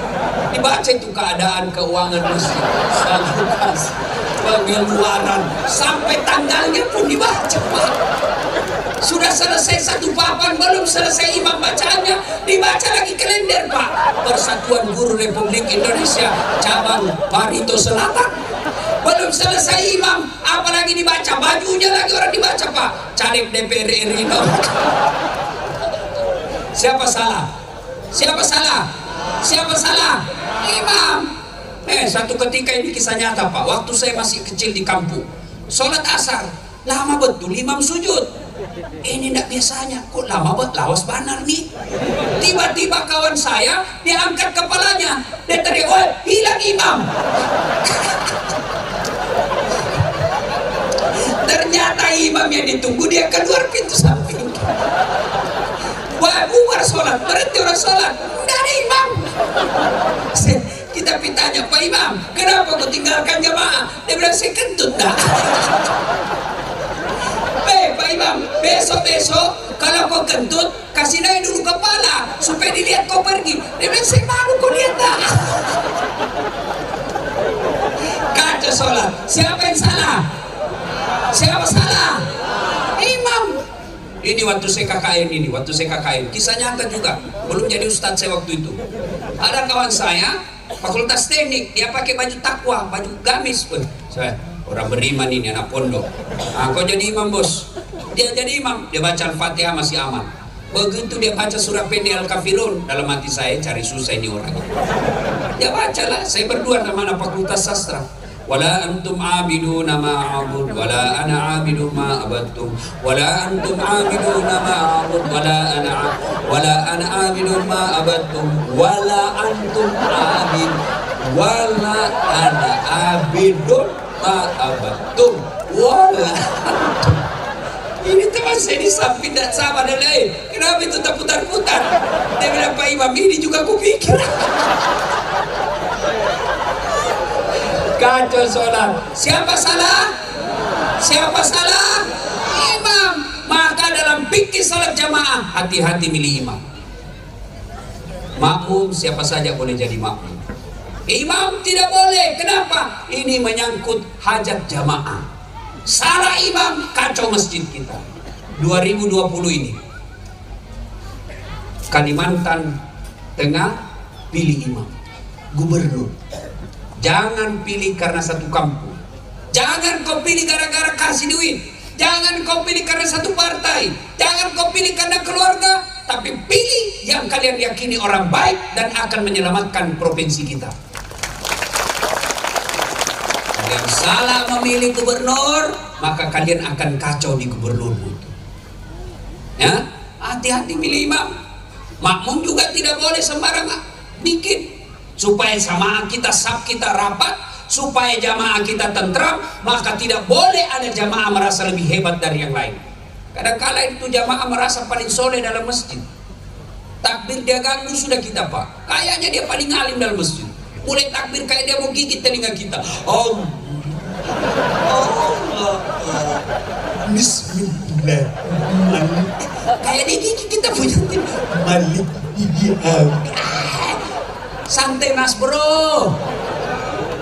Speaker 2: Dibaca itu keadaan keuangan masjid, saluran, pengeluaran, sampai tanggalnya pun dibaca, Pak. Sudah selesai satu papan, belum selesai imam bacaannya, dibaca lagi kalender, Pak. Persatuan Guru Republik Indonesia cabang Barito Selatan. Belum selesai imam, apalagi dibaca, bajunya lagi orang dibaca, Pak. Caleg DPR RI. Siapa salah? Siapa salah? Siapa salah? Imam. Satu ketika, ini kisah nyata, Pak. Waktu saya masih kecil di kampung, sholat asar lama betul imam sujud. Ini tidak biasanya, kok lama banget, lawas banar nih. Tiba-tiba kawan saya, dia angkat kepalanya, dia teriak, "Oh, hilang imam." Ternyata imam yang ditunggu dia keluar pintu samping. Wah, bubar sholat, berhenti orang sholat, tidak ada imam. Kita tanya, "Pak Imam, kenapa kau tinggalkan jamaah?" Dia bilang, "Saya kentut dah." Pak Imam, besok-besok kalau kau kentut, kasih naik dulu kepala supaya dilihat kau pergi. Dia bilang, "Saya malu kau lihat tak?" Kacau sholat. Siapa yang salah? Siapa salah? Imam. Ini waktu saya KKN, kisah nyata juga. Belum jadi ustadz saya waktu itu. Ada kawan saya, fakultas teknik, dia pakai baju takwa, baju gamis pun. Saya, orang beriman ini, anak pondok. Kau jadi imam, bos. Dia jadi imam, dia baca Al-Fatihah masih aman. Begitu dia baca surah pendek Al-Kafirun, dalam hati saya, cari susah ini orang. Dia bacalah, saya berdua sama anak fakultas sastra. Wala antum abiduna ma a'bud wala ana abidu ma abattum wala antum abiduna ma a'bud wala ana abidu ma abattum wala antum abid wala ana abidun ma abattum wala antum. Ini teman saya di samping dan sama dan lain. Kenapa itu tak putar-putar? Dia bilang, "Pak Imam, ini juga kupikir." Kacau sholat. Siapa salah? Siapa salah? Imam. Maka dalam fikih salat jamaah, hati-hati milih imam. Makmum siapa saja boleh jadi makmum. Imam tidak boleh. Kenapa? Ini menyangkut hajat jamaah. Salah imam, kacau masjid kita. 2020 ini Kalimantan Tengah pilih imam gubernur. Jangan pilih karena satu kampung. Jangan kau pilih gara-gara kasih duit. Jangan kau pilih karena satu partai. Jangan kau pilih karena keluarga. Tapi pilih yang kalian yakini orang baik dan akan menyelamatkan provinsi kita. Yang salah memilih gubernur, maka kalian akan kacau di gubernur itu. Ya, hati-hati milih imam. Makmum juga tidak boleh sembarangan bikin, supaya jamaah kita saf kita rapat, supaya jamaah kita tentram. Maka tidak boleh ada jamaah merasa lebih hebat dari yang lain. Kadang-kala itu jamaah merasa paling soleh dalam masjid, takbir dia ganggu sudah kita pak, kayaknya dia paling alim dalam masjid. Mulai takbir kayak dia mau gigit telinga kita. Oh Allah, Bismillah, kayak dia gigit kita punya Malik gigi. Santai mas bro.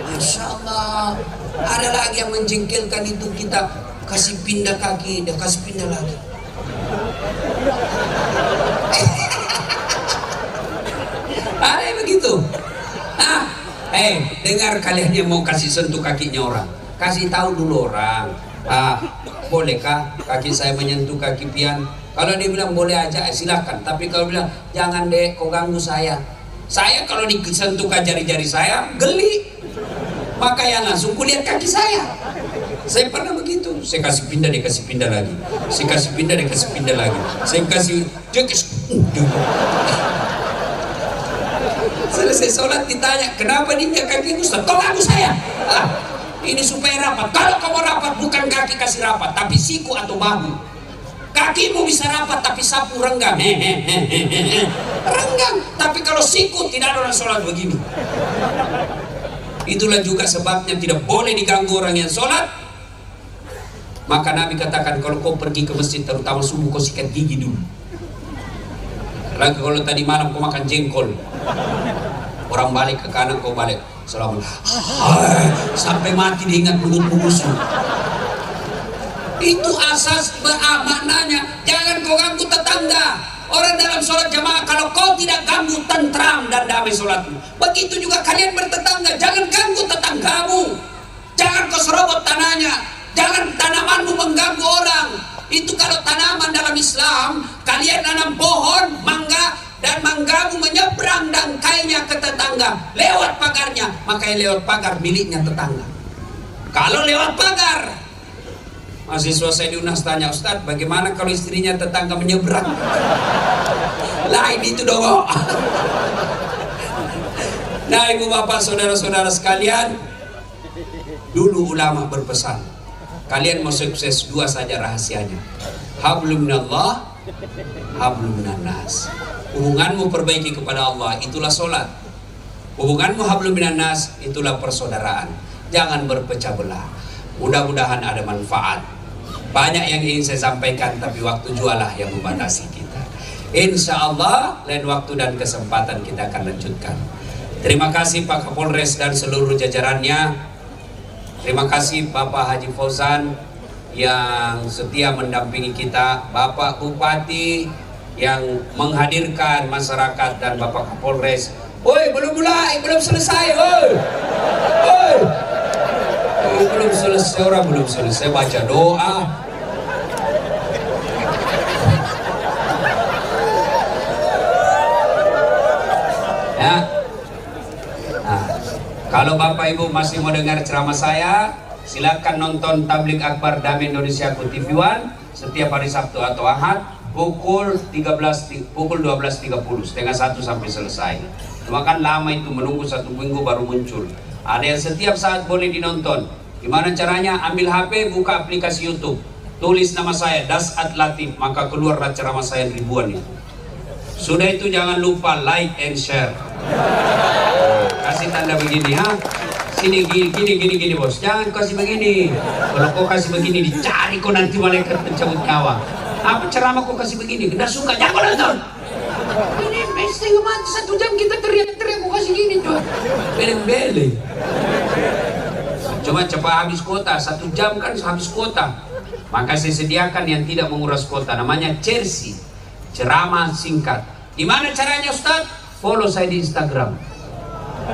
Speaker 2: Masya Allah. Ada lagi yang menjengkelkan itu, kita kasih pindah kaki, dia kasih pindah lagi. Ada yang begitu. Dengar kalian yang mau kasih sentuh kakinya orang, kasih tahu dulu orang. Bolehkah kaki saya menyentuh kaki pian? Kalau dia bilang boleh aja, silakan. Tapi kalau bilang jangan deh, kau ganggu saya. Saya kalau disentuh jari-jari saya geli, maka yang langsung kulihat kaki saya. Saya pernah begitu. Saya kasih pindah, dia kasih pindah lagi. Saya kasih pindah, dia kasih pindah lagi. Saya kasih, dia kasih. Selesai sholat ditanya, kenapa diinjak kaki Ustaz? Kau ganggu saya. Ini supaya rapat. Kalau kamu rapat, bukan kaki kasih rapat, tapi siku atau bahu. Kakimu bisa rapat tapi sapu renggang. Renggang. Tapi kalau siku, tidak ada orang sholat begini. Itulah juga sebabnya tidak boleh diganggu orang yang sholat. Maka Nabi katakan, kalau kau pergi ke masjid terutama subuh, kau sikat gigi dulu. Lagi kalau tadi malam kau makan jengkol, orang balik ke kanan, kau balik sampai mati diingat mulut-mulutmu. Itu asas maknanya. Jangan kau ganggu tetangga. Orang dalam sholat jamaah, kalau kau tidak ganggu, tentram dan damai sholatmu. Begitu juga kalian bertetangga, jangan ganggu tetanggamu. Jangan kau serobot tanahnya. Jangan tanamanmu mengganggu orang. Itu kalau tanaman dalam Islam, kalian nanam pohon mangga dan manggamu menyeberang dangkainya ke tetangga lewat pagarnya, makanya lewat pagar miliknya tetangga. Kalau lewat pagar, mahasiswa saya di UNAS tanya, Ustadz bagaimana kalau istrinya tetangga menyeberang? Lain itu dong. Nah ibu bapak saudara-saudara sekalian, dulu ulama berpesan, kalian mau sukses dua saja rahasianya, hablum minallah, hablum minannas. Hubunganmu perbaiki kepada Allah, itulah sholat. Hubunganmu hablum minannas, itulah persaudaraan. Jangan berpecah belah. Mudah-mudahan ada manfaat. Banyak yang ingin saya sampaikan, tapi waktu jualah yang membatasi kita. Insya Allah lain waktu dan kesempatan kita akan lanjutkan. Terima kasih Pak Kapolres dan seluruh jajarannya. Terima kasih Bapak Haji Fauzan yang setia mendampingi kita, Bapak Bupati yang menghadirkan masyarakat, dan Bapak Kapolres. Oi, belum mulai, belum selesai. Oi, belum selesai, orang belum selesai baca doa. Ya. Nah, kalau Bapak Ibu masih mau dengar ceramah saya, silakan nonton Tabligh Akbar Damai Indonesia TV One setiap hari Sabtu atau Ahad pukul 12.30 setengah satu sampai selesai. Cuma kan lama itu, menunggu 1 minggu baru muncul. Ada yang setiap saat boleh dinonton. Gimana caranya? Ambil HP, buka aplikasi YouTube, tulis nama saya Dasat Latif, maka keluarlah ceramah saya ribuan itu. Sudah itu jangan lupa like and share. Kasih tanda begini ha. Sini gini bos. Jangan kasih begini. Kalau kau kasih begini dicari kau nanti malaikat pencabut nyawa. Apa ceramah kau kasih begini? Tidak suka, jangan nonton. Ini setengah mati 1 jam kita teriak-teriak kau kasih gini coba. Beleng-beleng. Cuma cepat habis kuota, 1 jam kan habis kuota. Maka saya sediakan yang tidak menguras kuota, namanya Chelsea, ceramah singkat. Gimana caranya Ustaz? Follow saya di Instagram,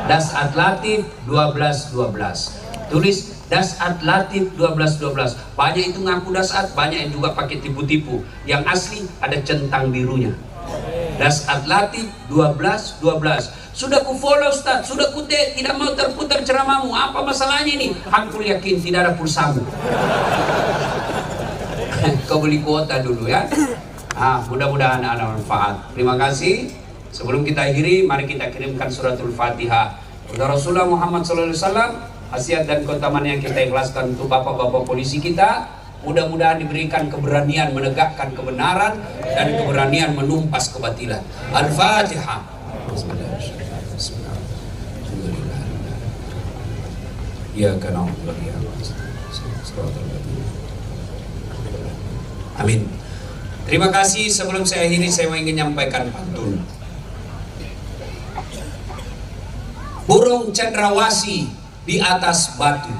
Speaker 2: Dasat Latif 1212. Tulis Dasat Latif 1212. Banyak itu ngaku Dasat, banyak yang juga pakai tipu-tipu. Yang asli ada centang birunya. Dasat Latif 1212. Sudah ku follow Ustaz, sudah ku tidak mau terputar ceramahmu. Apa masalahnya ini? Aku yakin tidak ada pulsamu. Kau beli kuota dulu ya. Mudah-mudahan ada manfaat. Terima kasih. Sebelum kita akhiri, mari kita kirimkan suratul Fatihah untuk Rasulullah Muhammad SAW. Khasiat dan keutamaan yang kita ikhlaskan untuk bapak-bapak polisi kita. Mudah-mudahan diberikan keberanian menegakkan kebenaran dan keberanian menumpas kebatilan. Al-Fatihah. Amin. Terima kasih. Sebelum saya akhiri, saya ingin menyampaikan pantun. Burung cendrawasih di atas batu.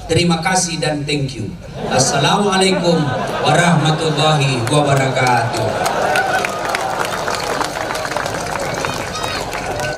Speaker 2: Terima kasih dan thank you. Assalamualaikum warahmatullahi wabarakatuh.